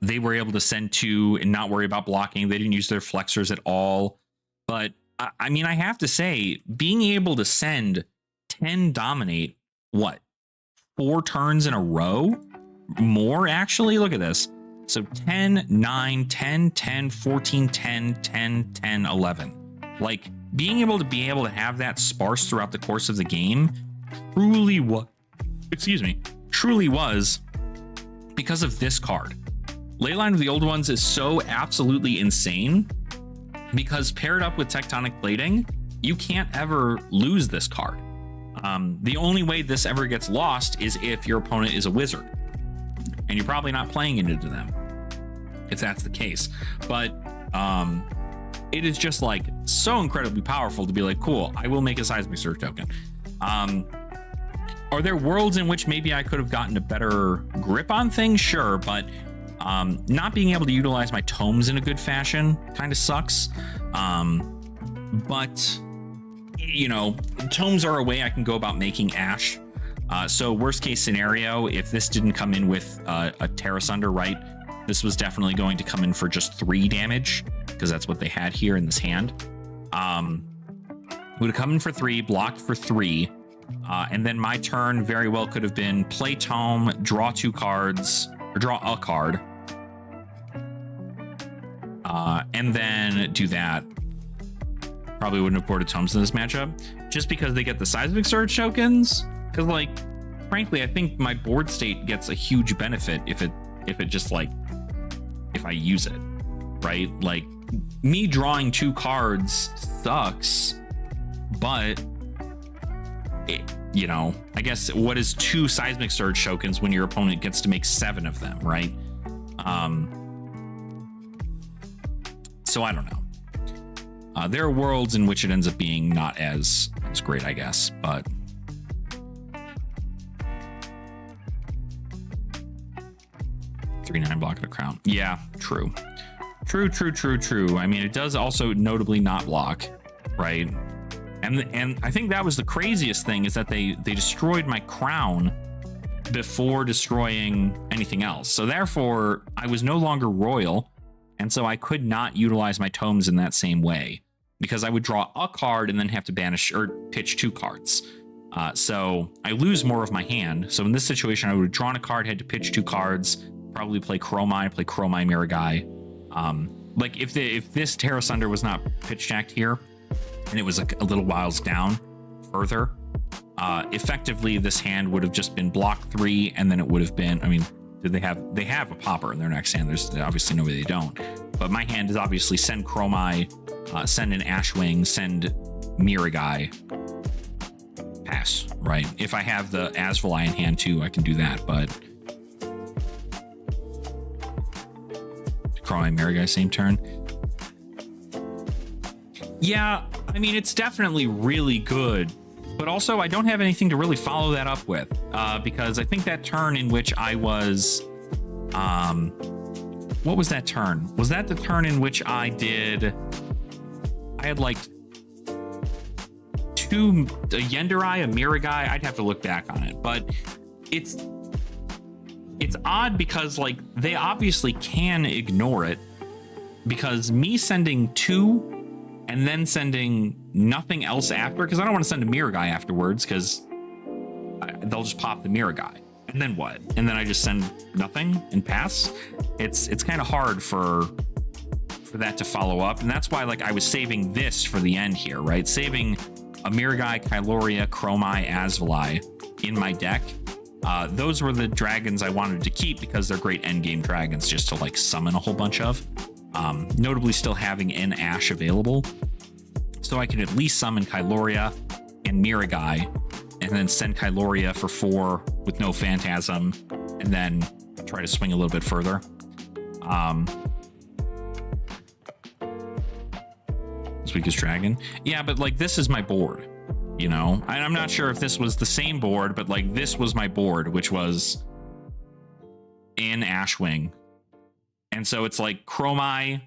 They were able to send 2 and not worry about blocking. They didn't use their flexors at all. But I mean, I have to say, being able to send 10 Dominate, what, 4 turns in a row? More, actually? Look at this. So 10, 9, 10, 10, 14, 10, 10, 10, 11. Like, being able to have that sparse throughout the course of the game truly was because of this card. Leyline of the Old Ones is so absolutely insane because paired up with Tectonic Plating, you can't ever lose this card. The only way this ever gets lost is if your opponent is a wizard, and you're probably not playing into them. if that's the case. But it is just like so incredibly powerful to be like, cool, I will make a seismic surge token. Are there worlds in which maybe I could have gotten a better grip on things? Sure, but not being able to utilize my tomes in a good fashion kind of sucks. But you know, tomes are a way I can go about making ash. So worst case scenario, if this didn't come in with a Terra Sunder, right, this was definitely going to come in for just 3 damage, because that's what they had here in this hand. Would have come in for 3, blocked for 3, and then my turn very well could have been play tome, draw 2 cards, or draw a card, and then do that. Probably wouldn't have boarded tomes in this matchup, just because they get the seismic surge tokens. Because, like, frankly, I think my board state gets a huge benefit if it just, like, if I use it, right? Like, me drawing 2 cards sucks, but you know, I guess what is 2 seismic surge tokens when your opponent gets to make 7 of them, right? So I don't know. There are worlds in which it ends up being not as great, I guess, but 3/9 block of the crown. Yeah, true. True. I mean, it does also notably not block, right? And I think that was the craziest thing, is that they destroyed my crown before destroying anything else. So therefore, I was no longer royal, and so I could not utilize my tomes in that same way, because I would draw a card and then have to banish or pitch 2 cards. So I lose more of my hand. So in this situation, I would have drawn a card, had to pitch 2 cards, probably play Chromai, Miragai. Like if this Terra Sunder was not pitch jacked here, and it was a little whiles down further, effectively this hand would have just been block 3, and then it would have been, I mean, they have a popper in their next hand. There's obviously no way they don't. But my hand is obviously send Chromai, send an Ashwing, send Miragai, pass, right? If I have the Asvali in hand too, I can do that, but Chromai, Miragai, same turn. Yeah, I mean, it's definitely really good, but also I don't have anything to really follow that up with, because I think that turn in which I was, what was that turn? Was that the turn in which I had like 2, a Yenderai, a Miragai? I'd have to look back on it, but it's odd because, like, they obviously can ignore it, because me sending 2 and then sending nothing else after, because I don't want to send a Miragai afterwards, because they'll just pop the Miragai, and then what? And then I just send nothing and pass. It's kind of hard for that to follow up, and that's why, like, I was saving this for the end here, right? Saving a Miragai, Kyloria, Chromai, Asvali in my deck. Those were the dragons I wanted to keep because they're great endgame dragons just to, like, summon a whole bunch of. Notably still having an Ash available, so I could at least summon Kyloria and Miragai, and then send Kyloria for 4 with no Phantasm, and then try to swing a little bit further. This weakest dragon. Yeah, but, like, this is my board, you know? And I'm not sure if this was the same board, but, like, this was my board, which was in Ashwing. And so it's like Chromai,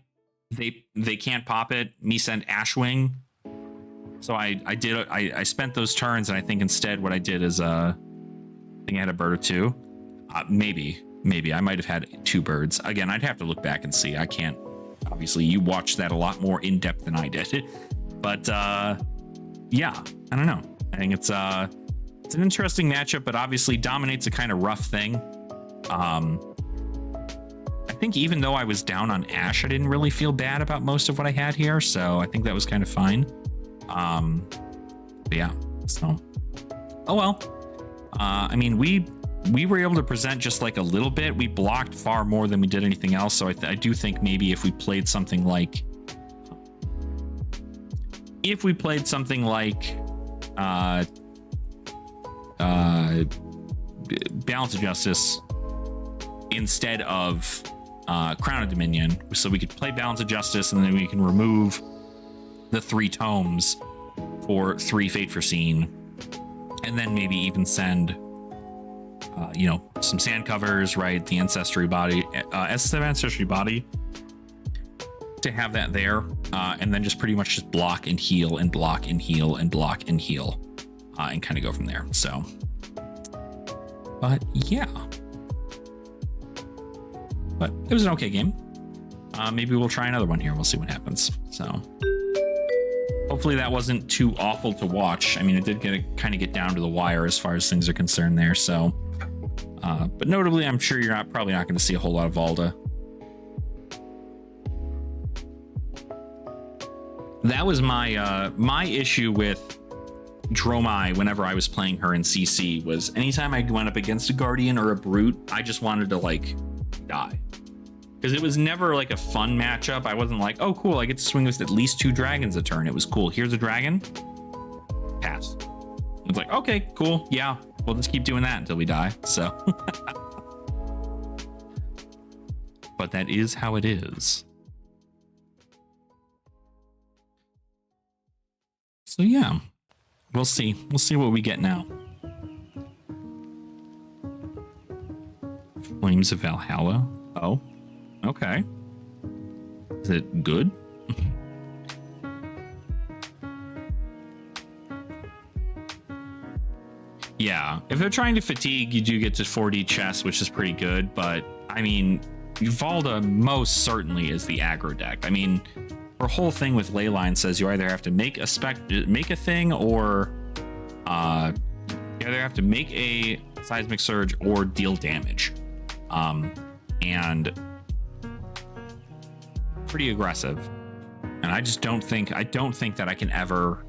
they can't pop it. Me send Ashwing. So I spent those turns, and I think instead what I did is I think I had a bird or 2. Maybe I might have had 2 birds. Again, I'd have to look back and see. I can't. Obviously, you watched that a lot more in depth than I did. But yeah, I don't know. I think it's an interesting matchup, but obviously dominate's a kind of rough thing. I think even though I was down on Ash, I didn't really feel bad about most of what I had here, so I think that was kind of fine. But yeah, so oh well. I mean, we were able to present just like a little bit. We blocked far more than we did anything else, so I do think maybe if we played something like Balance of Justice instead of Crown of Dominion, so we could play Balance of Justice, and then we can remove the 3 tomes for 3 Fate Foreseen, and then maybe even send, you know, some sand covers, right? The Ancestry Body, Ancestry Body, to have that there, and then just pretty much just block and heal and block and heal and block and heal, and kind of go from there. So, but yeah. But it was an okay game. Maybe we'll try another one here. We'll see what happens. So hopefully that wasn't too awful to watch. I mean, it did kind of get down to the wire as far as things are concerned there. So, but notably, I'm sure you're probably not going to see a whole lot of Valda. That was my my issue with Dromai whenever I was playing her in CC, was anytime I went up against a Guardian or a Brute, I just wanted to like die, because it was never like a fun matchup. I wasn't like, oh cool, I get to swing with at least 2 dragons a turn. It was cool, here's a dragon, pass. It's like, okay, cool, yeah, we'll just keep doing that until we die. So but that is how it is. So yeah, we'll see what we get now. Flames of Valhalla. Oh, okay. Is it good? Yeah, if they're trying to fatigue, you do get to 4D chess, which is pretty good. But I mean, Valda most certainly is the aggro deck. I mean, her whole thing with Leyline says you either have to make a thing, or you either have to make a seismic surge or deal damage. And pretty aggressive. And I just don't think that I can ever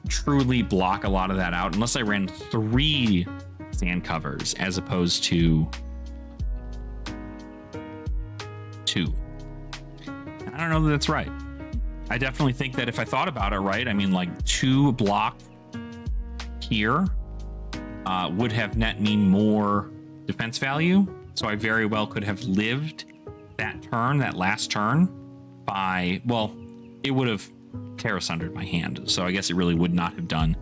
truly block a lot of that out unless I ran 3 sand covers as opposed to 2. I don't know that that's right. I definitely think that if I thought about it right, I mean, like 2 block here would have net me more defense value. So I very well could have lived that turn, that last turn, by, well, it would have Terra Sundered my hand. So I guess it really would not have done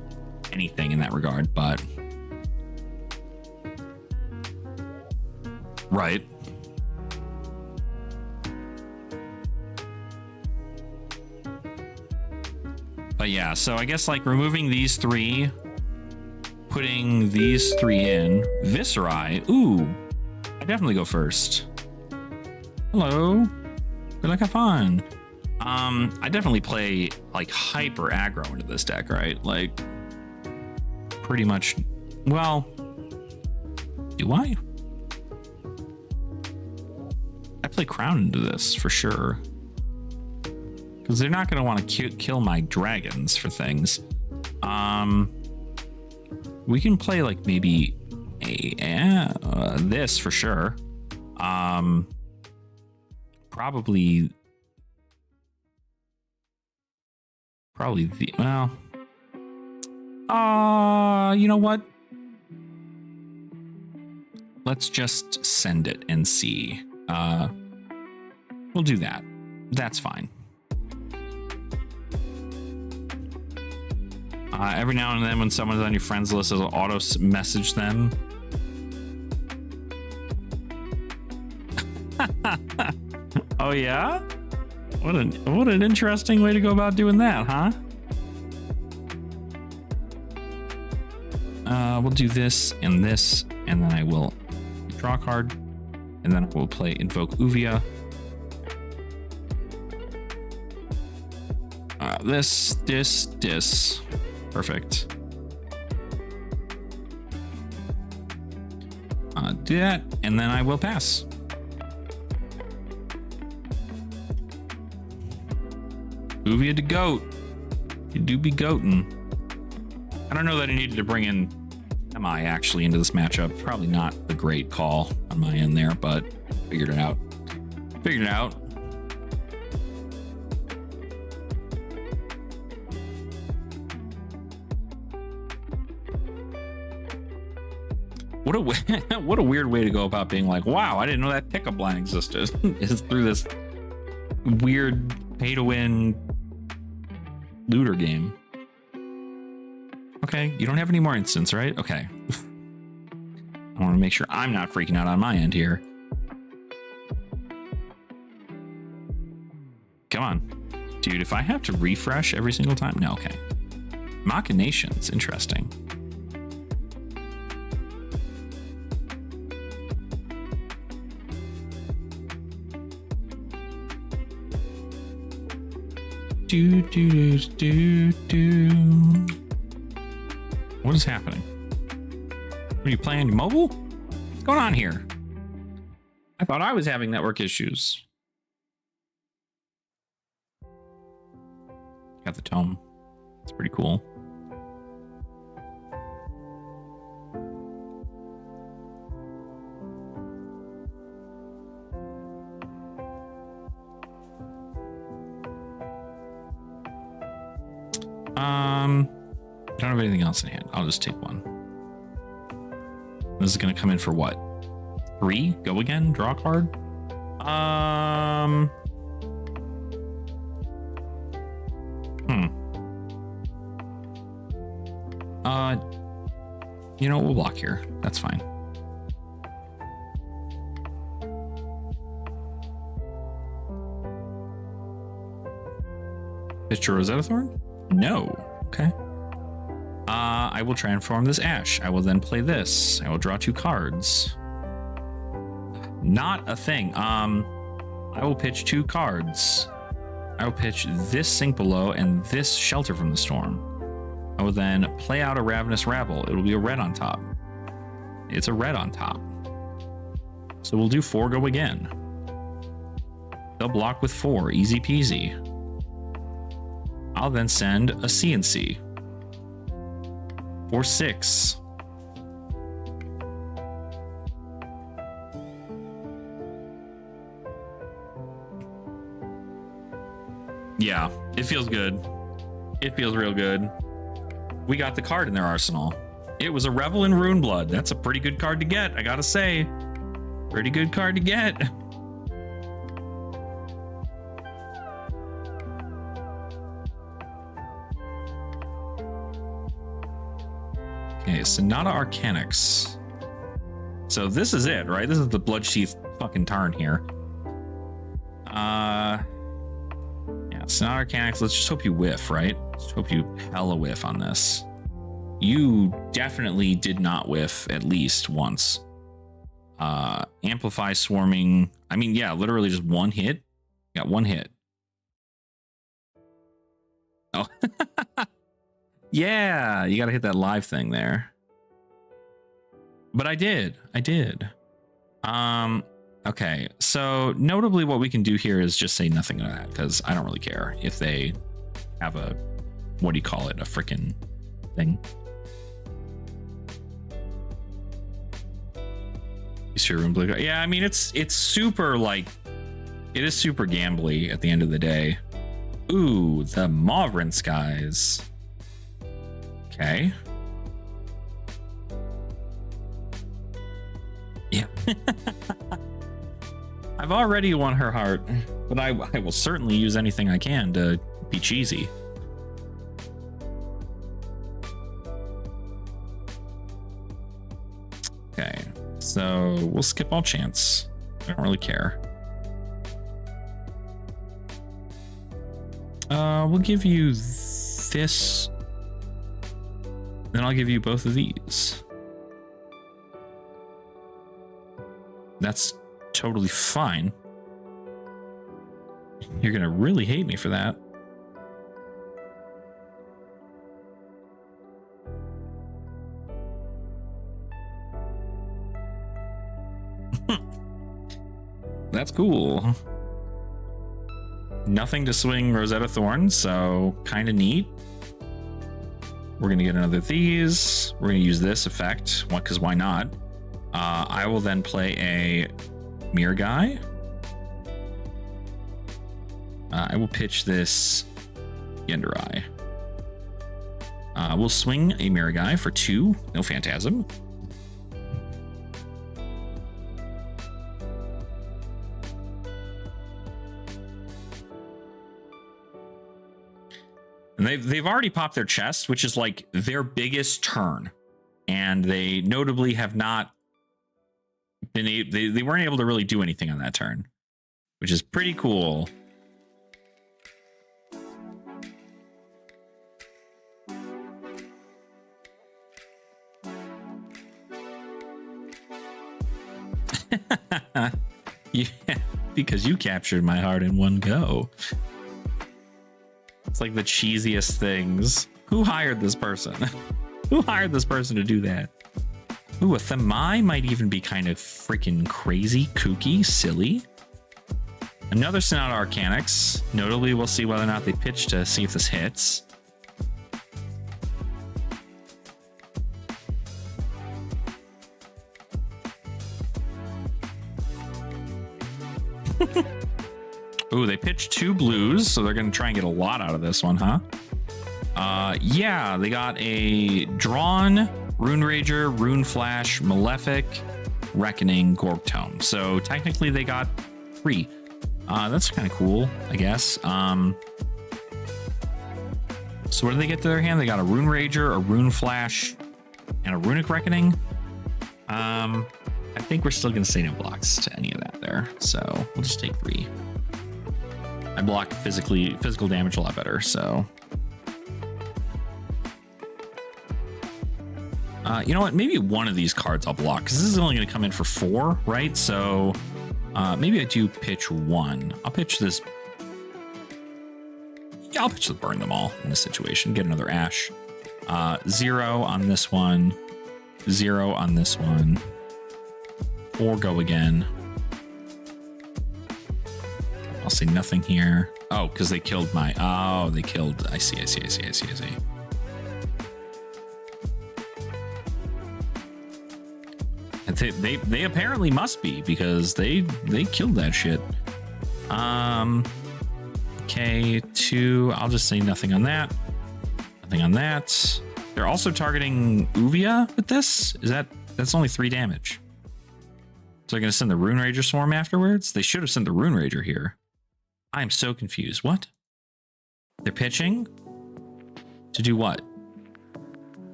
anything in that regard, but right. But yeah, so I guess like removing these 3, putting these 3 in, Viscerai. Ooh, I definitely go first. Hello, good luck, have fun. I definitely play like hyper aggro into this deck, right? Like pretty much. Well, do I? I play Crown into this for sure, because they're not going to want to kill my dragons for things. We can play like maybe this for sure. Probably the, well, you know what? Let's just send it and see. We'll do that. That's fine. Every now and then when someone's on your friends list, it'll auto message them. Oh yeah? What an interesting way to go about doing that, huh? We'll do this, and then I will draw a card, and then I will play Invoke Uvia. This. Perfect. Do that, and then I will pass. Uvia to goat. You do be goatin'. I don't know that I needed to bring in MI actually into this matchup. Probably not a great call on my end there, but figured it out. What a what a weird way to go about being like, wow, I didn't know that pickup line existed. Is through this weird pay-to-win looter game. Okay, you don't have any more instants, right? Okay. I want to make sure I'm not freaking out on my end here. Come on. Dude, if I have to refresh every single time? No, okay. Machinations, interesting. Do, do, do, do. What is happening? Are you playing on mobile? What's going on here? I thought I was having network issues. Got the tome. It's pretty cool. I don't have anything else in hand. I'll just take one. This is gonna come in for what? 3? Go again? Draw a card? You know, we'll block here. That's fine. Picture Rosetta Thorn? No. Okay. I will transform this Ash. I will then play this. I will draw 2 cards. Not a thing. I will pitch 2 cards. I will pitch this Sink Below and this Shelter from the Storm. I will then play out a Ravenous Rabble. It will be a red on top. It's a red on top. So we'll do 4 go again. They'll block with 4. Easy peasy. I'll then send a CNC. For 6. Yeah, it feels good. It feels real good. We got the card in their arsenal. It was a Revel in Runeblood. That's a pretty good card to get, I gotta say. Pretty good card to get. Okay, Sonata Arcanix. So this is it, right? This is the Bloodsheath fucking Tarn here. Yeah, Sonata Arcanix, let's just hope you whiff, right? Let's hope you hella whiff on this. You definitely did not whiff at least once. Amplify Swarming. I mean, yeah, literally just 1 hit. Got 1 hit. Oh. Yeah, you got to hit that live thing there. But I did. Okay, so notably what we can do here is just say nothing to that, because I don't really care if they have a, what do you call it, a freaking thing. Yeah, I mean, it's super, like, it is super gambly at the end of the day. Ooh, the Mauvrin Skies. Okay. Yeah. I've already won her heart, but I will certainly use anything I can to be cheesy. Okay, so we'll skip all chance. I don't really care. We'll give you this. Then I'll give you both of these. That's totally fine. You're gonna really hate me for that. That's cool. Nothing to swing Rosetta Thorn, so kind of neat. We're gonna get another of these. We're gonna use this effect, because why not? I will then play a Mirror Guy. I will pitch this Yenderai. We'll swing a Mirror Guy for 2. No Phantasm. And they've already popped their chest, which is like their biggest turn. And they notably have not been able, they weren't able to really do anything on that turn, which is pretty cool. Yeah, because you captured my heart in one go. It's like the cheesiest things. Who hired this person? Who hired this person to do that? Ooh, a Thamai might even be kind of freaking crazy, kooky, silly. Another Sonata Arcanix. Notably, we'll see whether or not they pitch to see if this hits. Ooh, they pitched 2 blues, so they're going to try and get a lot out of this one, huh? Yeah, they got a Drawn, Rune Rager, Rune Flash, Malefic, Reckoning, Gorg Tome. So technically they got 3. That's kind of cool, I guess. So what do they get to their hand? They got a Rune Rager, a Rune Flash, and a Runic Reckoning. I think we're still going to say no blocks to any of that there. So we'll just take 3. I block physical damage a lot better, so. You know what? Maybe one of these cards I'll block, because this is only going to come in for 4, right? So maybe I do pitch 1. I'll pitch this. Yeah, I'll pitch the Burn Them All in this situation. Get another Ash. 0 on this one. 0 on this one. 4 go again. I'll say nothing here. Oh, because they killed my... Oh, they killed... I see. And they apparently must be, because they killed that shit. Okay, 2. I'll just say nothing on that. Nothing on that. They're also targeting Uvia with this? That's only 3 damage. So they're going to send the Rune Rager Swarm afterwards? They should have sent the Rune Rager here. I am so confused. What? They're pitching? To do what?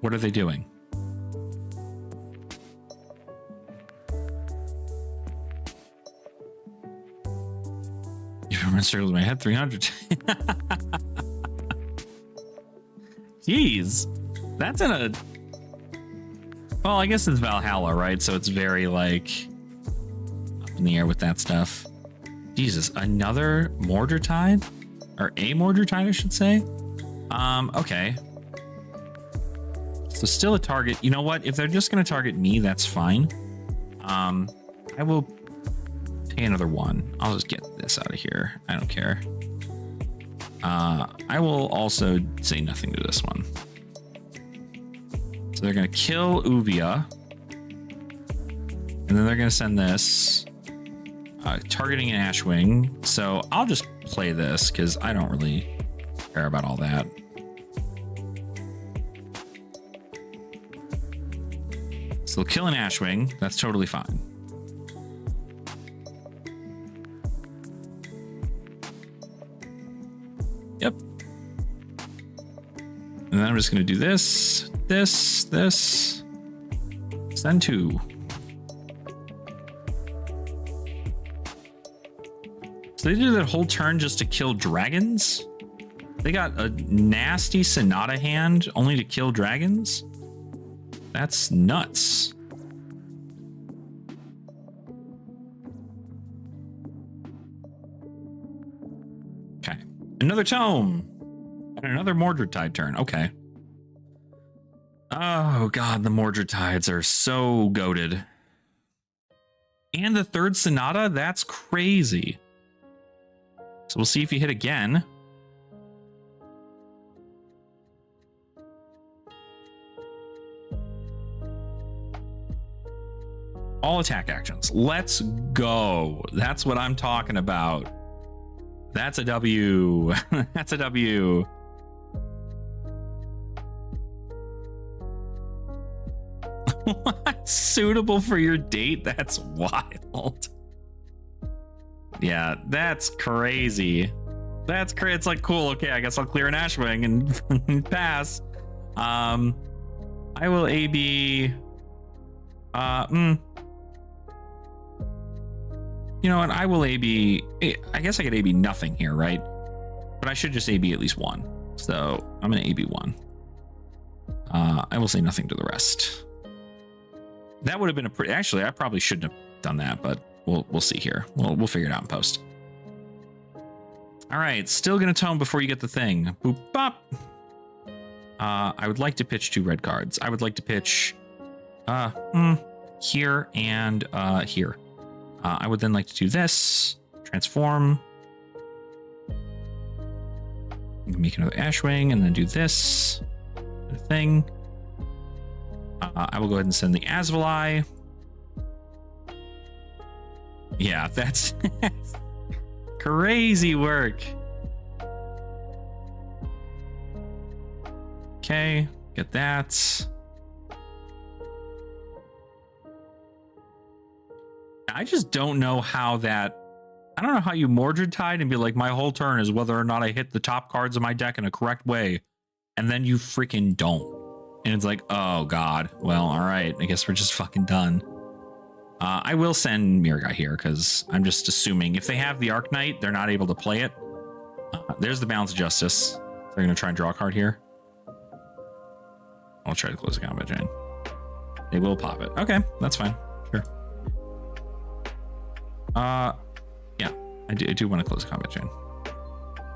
What are they doing? You've run circles in my head 300. Jeez. That's in a... Well, I guess it's Valhalla, right? So it's very, like, up in the air with that stuff. Jesus, another Mordor-Tide? Or a Mordor-Tide, I should say. Okay. So still a target. You know what? If they're just going to target me, that's fine. I will pay another 1. I'll just get this out of here. I don't care. I will also say nothing to this one. So they're going to kill Uvia. And then they're going to send this. Targeting an Ashwing. So I'll just play this because I don't really care about all that. So they'll kill an Ashwing. That's totally fine. Yep. And then I'm just going to do this, this. Send 2. So they do that whole turn just to kill dragons? They got a nasty Sonata hand only to kill dragons? That's nuts. Okay. Another tome. And another Mordor-Tide turn. Okay. Oh, God. The Mordor-Tides are so goated. And the 3rd Sonata? That's crazy. So we'll see if you hit again. All attack actions. Let's go. That's what I'm talking about. That's a W. That's a W. What? Suitable for your date? That's wild. Yeah, that's crazy. That's great. It's like, cool. Okay, I guess I'll clear an Ashwing and pass. I will AB. You know what? I will AB. I guess I could AB nothing here, right? But I should just AB at least one. So I'm going to AB one. I will say nothing to the rest. That would have been a pretty. Actually, I probably shouldn't have done that, but we'll see here. We'll figure it out in post. All right, still gonna tone before you get the thing. Boop bop. I would like to pitch 2 red cards. I would like to pitch here and here. I would then like to do this. Transform. Make another Ashwing and then do this. Thing. I will go ahead and send the Asvali. Yeah, that's crazy work. Okay, get that. I just don't know how that. I don't know how you Mordred Tide and be like, my whole turn is whether or not I hit the top cards of my deck in a correct way, and then you freaking don't. And it's like, oh god. Well, all right. I guess we're just fucking done. I will send Mirga here because I'm just assuming if they have the Arc Knight, they're not able to play it. There's the Balance of Justice. They're going to try and draw a card here. I'll try to close the combat chain. They will pop it. Okay, that's fine. Sure. Yeah, I do want to close the combat chain.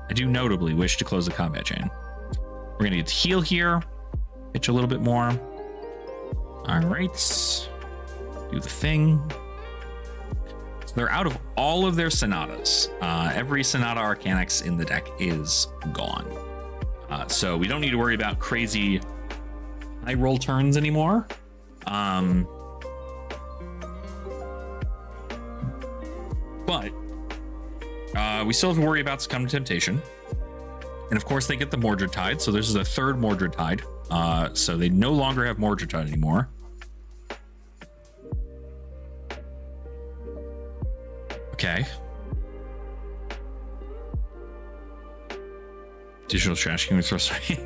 I do notably wish to close the combat chain. We're going to get to heal here. Pitch a little bit more. All right. Do the thing. So they're out of all of their Sonatas. Every Sonata Arcanix in the deck is gone. So we don't need to worry about crazy high roll turns anymore. But we still have to worry about Succumb to Temptation. And of course they get the Mordred Tide. So this is a 3rd Mordred Tide. So they no longer have Mordred Tide anymore. Okay. Digital trash. Can we throw some? You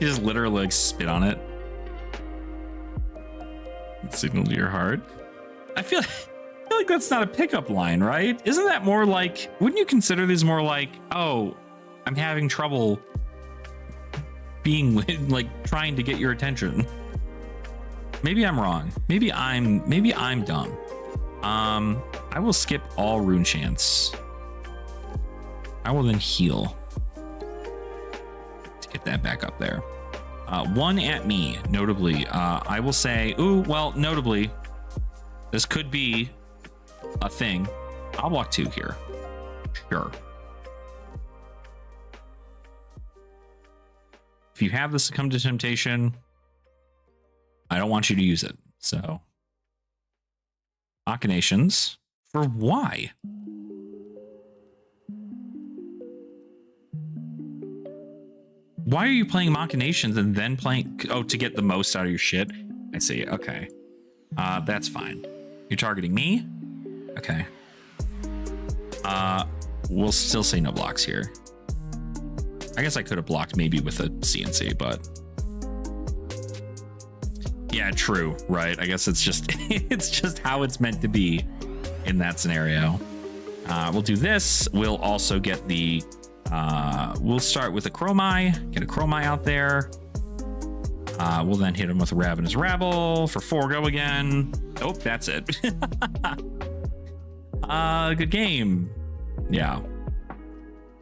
just literally like spit on it. Signal to your heart. I feel like that's not a pickup line, right? Isn't that more like? Wouldn't you consider these more like? Oh, I'm having trouble being like trying to get your attention. Maybe I'm wrong. Maybe I'm dumb. I will skip all Rune Chants. I will then heal to get that back up there. 1 at me, notably. I will say, ooh, well, notably, this could be a thing. I'll block 2 here. Sure. If you have the Succumb to Temptation, I don't want you to use it. So, Machinations. For why? Why are you playing Machinations and then playing... Oh, to get the most out of your shit? I see. Okay. That's fine. You're targeting me? Okay. We'll still say no blocks here. I guess I could have blocked maybe with a CNC, but... Yeah, true, right? I guess it's just it's just how it's meant to be in that scenario. We'll do this. We'll also get the... we'll start with a Chromai. Get a Chromai out there. We'll then hit him with a Ravenous Rabble for 4 go again. Oh, that's it. Good game. Yeah.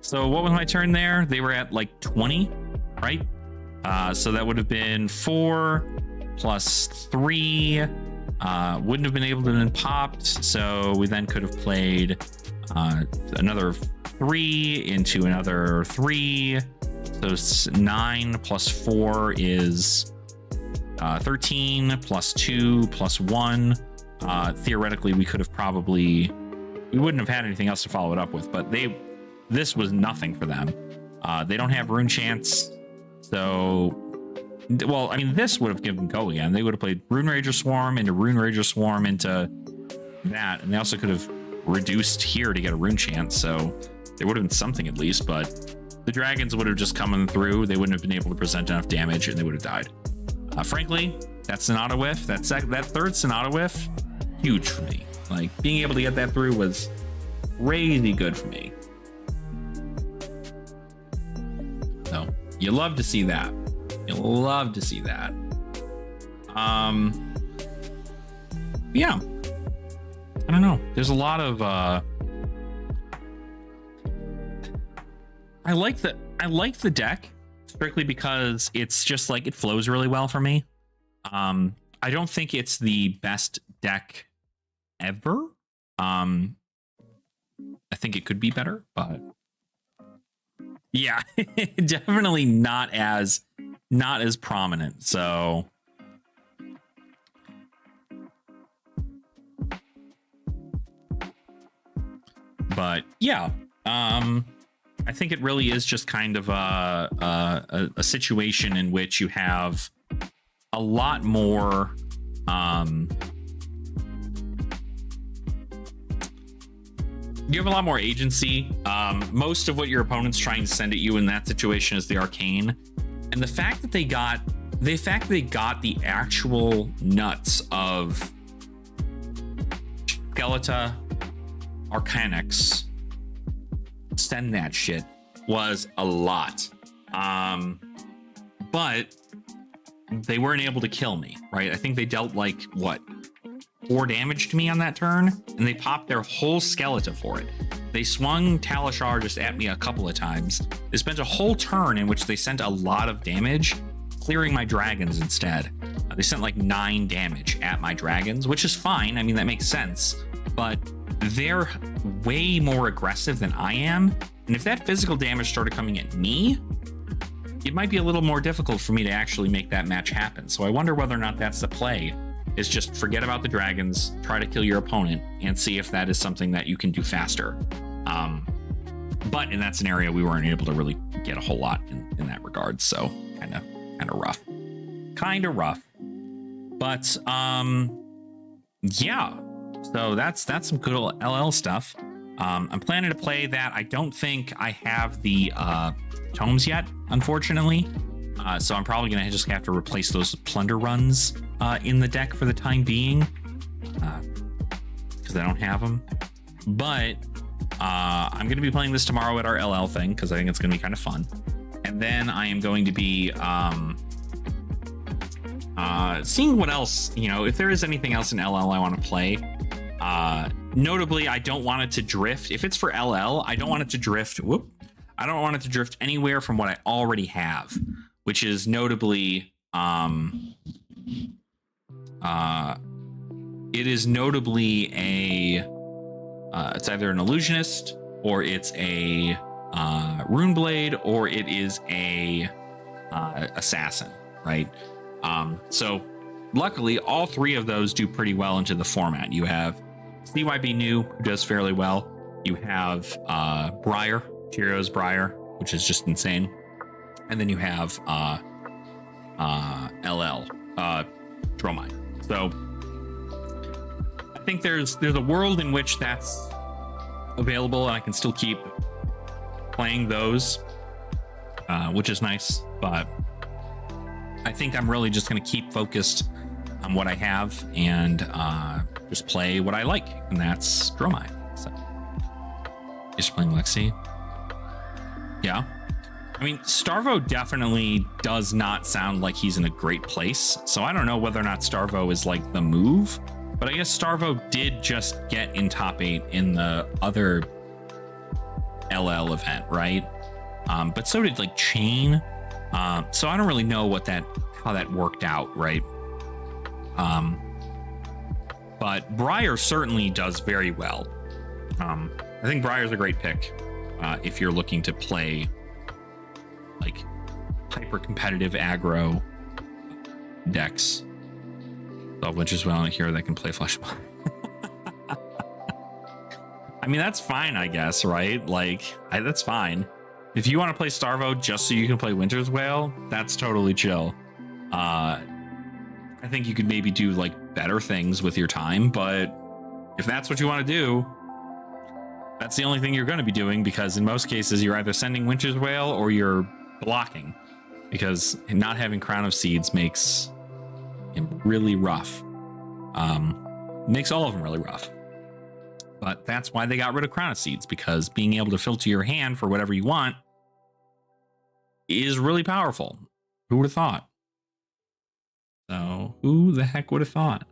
So what was my turn there? They were at like 20, right? So that would have been 4 plus 3. Wouldn't have been able to have been popped. So we then could have played another 3 into another 3. So 9 plus 4 is 13 plus 2 plus 1. Theoretically, we could have probably... We wouldn't have had anything else to follow it up with, but this was nothing for them. They don't have Rune Chants, so Well, I mean, this would have given go again. They would have played Rune Rager Swarm into Rune Rager Swarm into that, and they also could have reduced here to get a rune chance, so there would have been something at least, but the dragons would have just come through. They wouldn't have been able to present enough damage, and they would have died. Frankly, that Sonata whiff, that third Sonata whiff, huge for me. Like, being able to get that through was crazy good for me. So, you love to see that. You love to see that. Yeah. I don't know. There's a lot of I like the deck strictly because it's just like it flows really well for me. I don't think it's the best deck ever. I think it could be better, but yeah, definitely not as prominent. So but yeah, I think it really is just kind of a situation in which you have a lot more you have a lot more agency. Most of what your opponent's trying to send at you in that situation is the arcane, and the fact that they got the actual nuts of Skeleton, Arcanix, send that shit was a lot. But they weren't able to kill me, right? I think they dealt like what, 4 damage to me on that turn, and they popped their whole Skeleton for it. They swung Talishar just at me a couple of times. They spent a whole turn in which they sent a lot of damage, clearing my dragons instead. They sent like 9 damage at my dragons, which is fine. I mean, that makes sense, but they're way more aggressive than I am. And if that physical damage started coming at me, it might be a little more difficult for me to actually make that match happen. So I wonder whether or not that's the play, is just forget about the dragons, try to kill your opponent, and see if that is something that you can do faster. But in that scenario, we weren't able to really get a whole lot in that regard. So kind of rough. But yeah. So that's some good old LL stuff. I'm planning to play that. I don't think I have the tomes yet, unfortunately. So I'm probably going to just have to replace those plunder runs in the deck for the time being, because I don't have them. But I'm going to be playing this tomorrow at our LL thing, because I think it's going to be kind of fun. And then I am going to be seeing what else, if there is anything else in LL I want to play. Notably, I don't want it to drift. If it's for LL, I don't want it to drift. I don't want it to drift anywhere from what I already have, which is notably, it is notably it's either an illusionist, or it's a rune blade, or it is a assassin, right? So luckily, all 3 of those do pretty well into the format. You have CYB New, who does fairly well. You have Briar, Cheerios Briar, which is just insane. And then you have LL, Dromai. So I think there's a world in which that's available, and I can still keep playing those, which is nice. But I think I'm really just going to keep focused on what I have and just play what I like, and that's Dromai. So just playing Lexi. Yeah. I mean, Starvo definitely does not sound like he's in a great place. So I don't know whether or not Starvo is like the move, but I guess Starvo did just get in top 8 in the other LL event, right? But so did like Chain. So I don't really know how that worked out, right? But Briar certainly does very well. I think Briar's a great pick if you're looking to play like hyper competitive aggro decks. So which is well here that can play Flesh Mob. I mean, that's fine, I guess, right? Like, that's fine. If you want to play Starvo just so you can play Winter's Whale, that's totally chill. I think you could maybe do like better things with your time, but if that's what you want to do, that's the only thing you're going to be doing, because in most cases you're either sending Winter's Wail or you're blocking, because not having Crown of Seeds makes him really rough. Makes all of them really rough. But that's why they got rid of Crown of Seeds, because being able to filter your hand for whatever you want is really powerful. Who would have thought? So who the heck would have thought?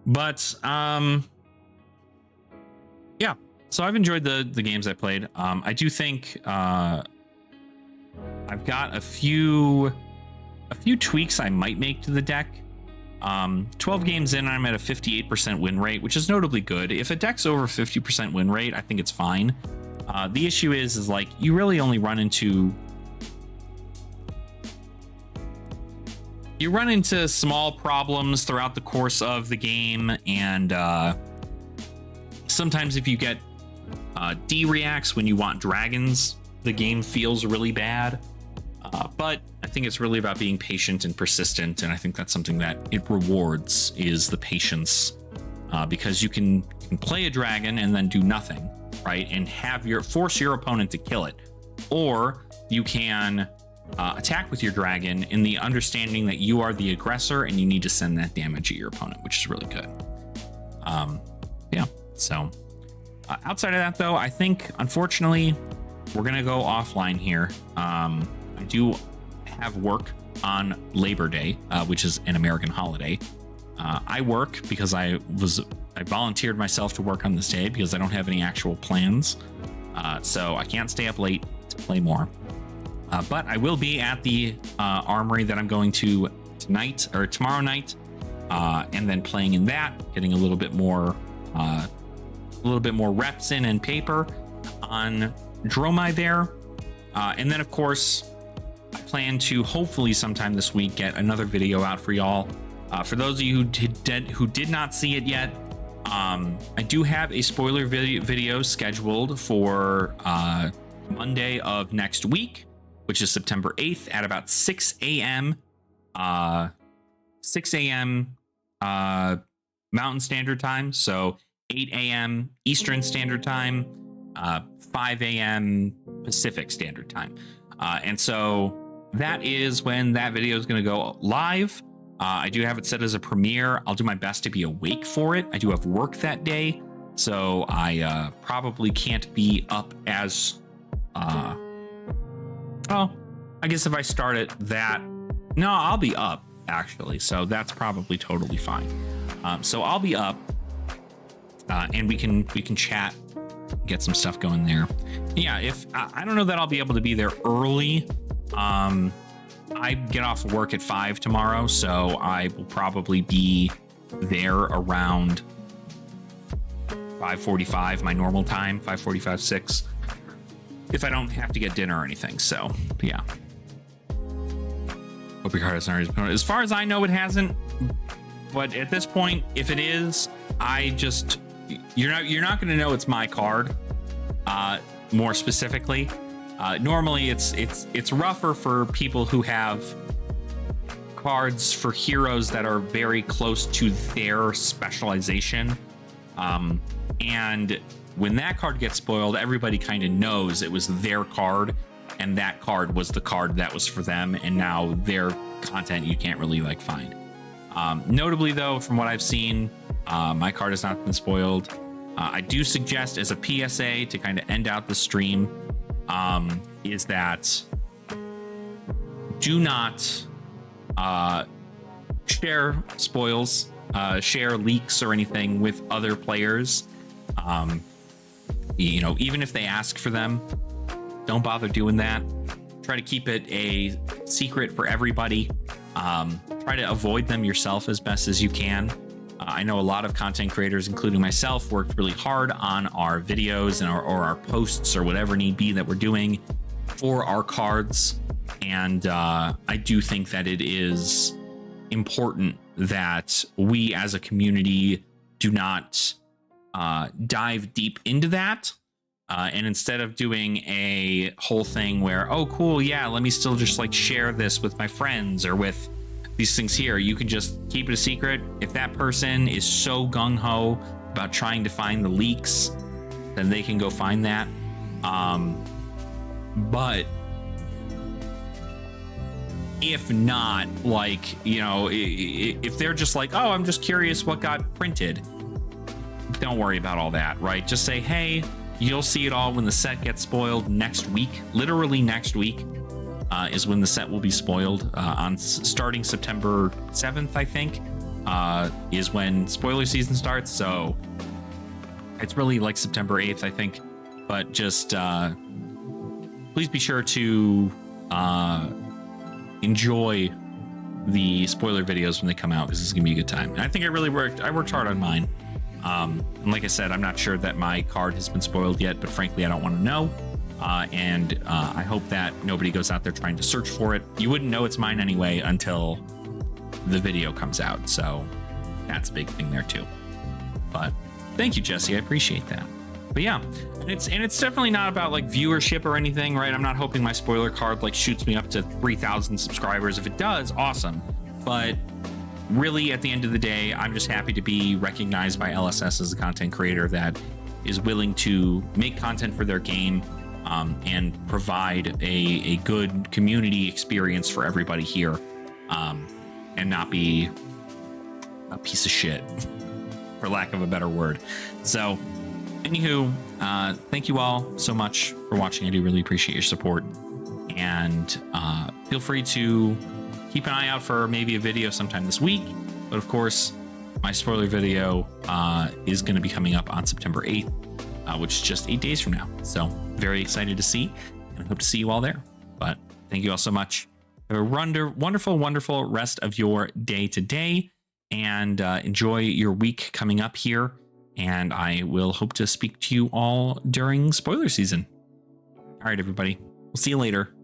But yeah, so I've enjoyed the games I played. I do think I've got a few tweaks I might make to the deck. 12 games in, I'm at a 58% win rate, which is notably good. If a deck's over 50% win rate, I think it's fine. The issue is like you really only run into small problems throughout the course of the game, and sometimes if you get D-reacts when you want dragons, the game feels really bad. But I think it's really about being patient and persistent, and I think that's something that it rewards, is the patience, because you can play a dragon and then do nothing, right, and force your opponent to kill it, or you can attack with your dragon in the understanding that you are the aggressor and you need to send that damage at your opponent, which is really good. Yeah, so outside of that, though, I think unfortunately we're gonna go offline here. I do have work on Labor Day, which is an American holiday. I work because I volunteered myself to work on this day because I don't have any actual plans. So I can't stay up late to play more. But I will be at the armory that I'm going to tonight or tomorrow night, and then playing in that, getting a little bit more reps in and paper on Dromai there. And then of course, I plan to hopefully sometime this week get another video out for y'all. For those of you who did not see it yet, I do have a spoiler video scheduled for Monday of next week, which is September 8th at about 6 a.m. 6 a.m. Mountain Standard Time, so 8 a.m. Eastern Standard Time, 5 a.m. Pacific Standard Time. And so that is when that video is going to go live. I do have it set as a premiere. I'll do my best to be awake for it. I do have work that day, so I probably can't be up as... well, I guess if I start it no, I'll be up, actually, so that's probably totally fine. So I'll be up, and we can chat, get some stuff going there. Yeah, if I don't know that I'll be able to be there early. I get off of work at 5 tomorrow, so I will probably be there around 5:45, my normal time, 5:45, 6, if I don't have to get dinner or anything. So yeah, hope your card has already been. As far as I know, it hasn't, but at this point, if it is, you're not going to know it's my card. More specifically, normally it's rougher for people who have cards for heroes that are very close to their specialization, and when that card gets spoiled, everybody kind of knows it was their card, and that card was the card that was for them, and now their content you can't really like find. Notably though, from what I've seen, my card has not been spoiled. I do suggest, as a PSA to kind of end out the stream, is that do not share spoils, share leaks or anything with other players. You know, even if they ask for them, don't bother doing that. Try to keep it a secret for everybody. Try to avoid them yourself as best as you can. I know a lot of content creators, including myself, worked really hard on our videos and or our posts or whatever need be that we're doing for our cards. And I do think that it is important that we as a community do not dive deep into that, And instead of doing a whole thing where, oh, cool, yeah, let me still just like share this with my friends or with these things here, you can just keep it a secret. If that person is so gung-ho about trying to find the leaks, then they can go find that. But if not, like, you know, if they're just like, oh, I'm just curious what got printed, don't worry about all that, right? Just say, hey, you'll see it all when the set gets spoiled next week. Literally next week is when the set will be spoiled. On starting September 7th, I think, is when spoiler season starts. So it's really like September 8th, I think. But just please be sure to enjoy the spoiler videos when they come out, because it's gonna be a good time. And I think I worked hard on mine. And like I said, I'm not sure that my card has been spoiled yet, but frankly, I don't want to know. And I hope that nobody goes out there trying to search for it. You wouldn't know it's mine anyway until the video comes out. So that's a big thing there too. But thank you, Jesse. I appreciate that. But yeah, and it's definitely not about like viewership or anything, right? I'm not hoping my spoiler card like shoots me up to 3,000 subscribers. If it does, awesome. But really, at the end of the day, I'm just happy to be recognized by LSS as a content creator that is willing to make content for their game and provide a good community experience for everybody here, and not be a piece of shit, for lack of a better word. So, anywho, thank you all so much for watching. I do really appreciate your support, and feel free to keep an eye out for maybe a video sometime this week. But of course, my spoiler video is going to be coming up on September 8th, which is just 8 days from now. So very excited to see, and I hope to see you all there. But thank you all so much. Have a wonderful, wonderful rest of your day today, and enjoy your week coming up here. And I will hope to speak to you all during spoiler season. All right, everybody. We'll see you later.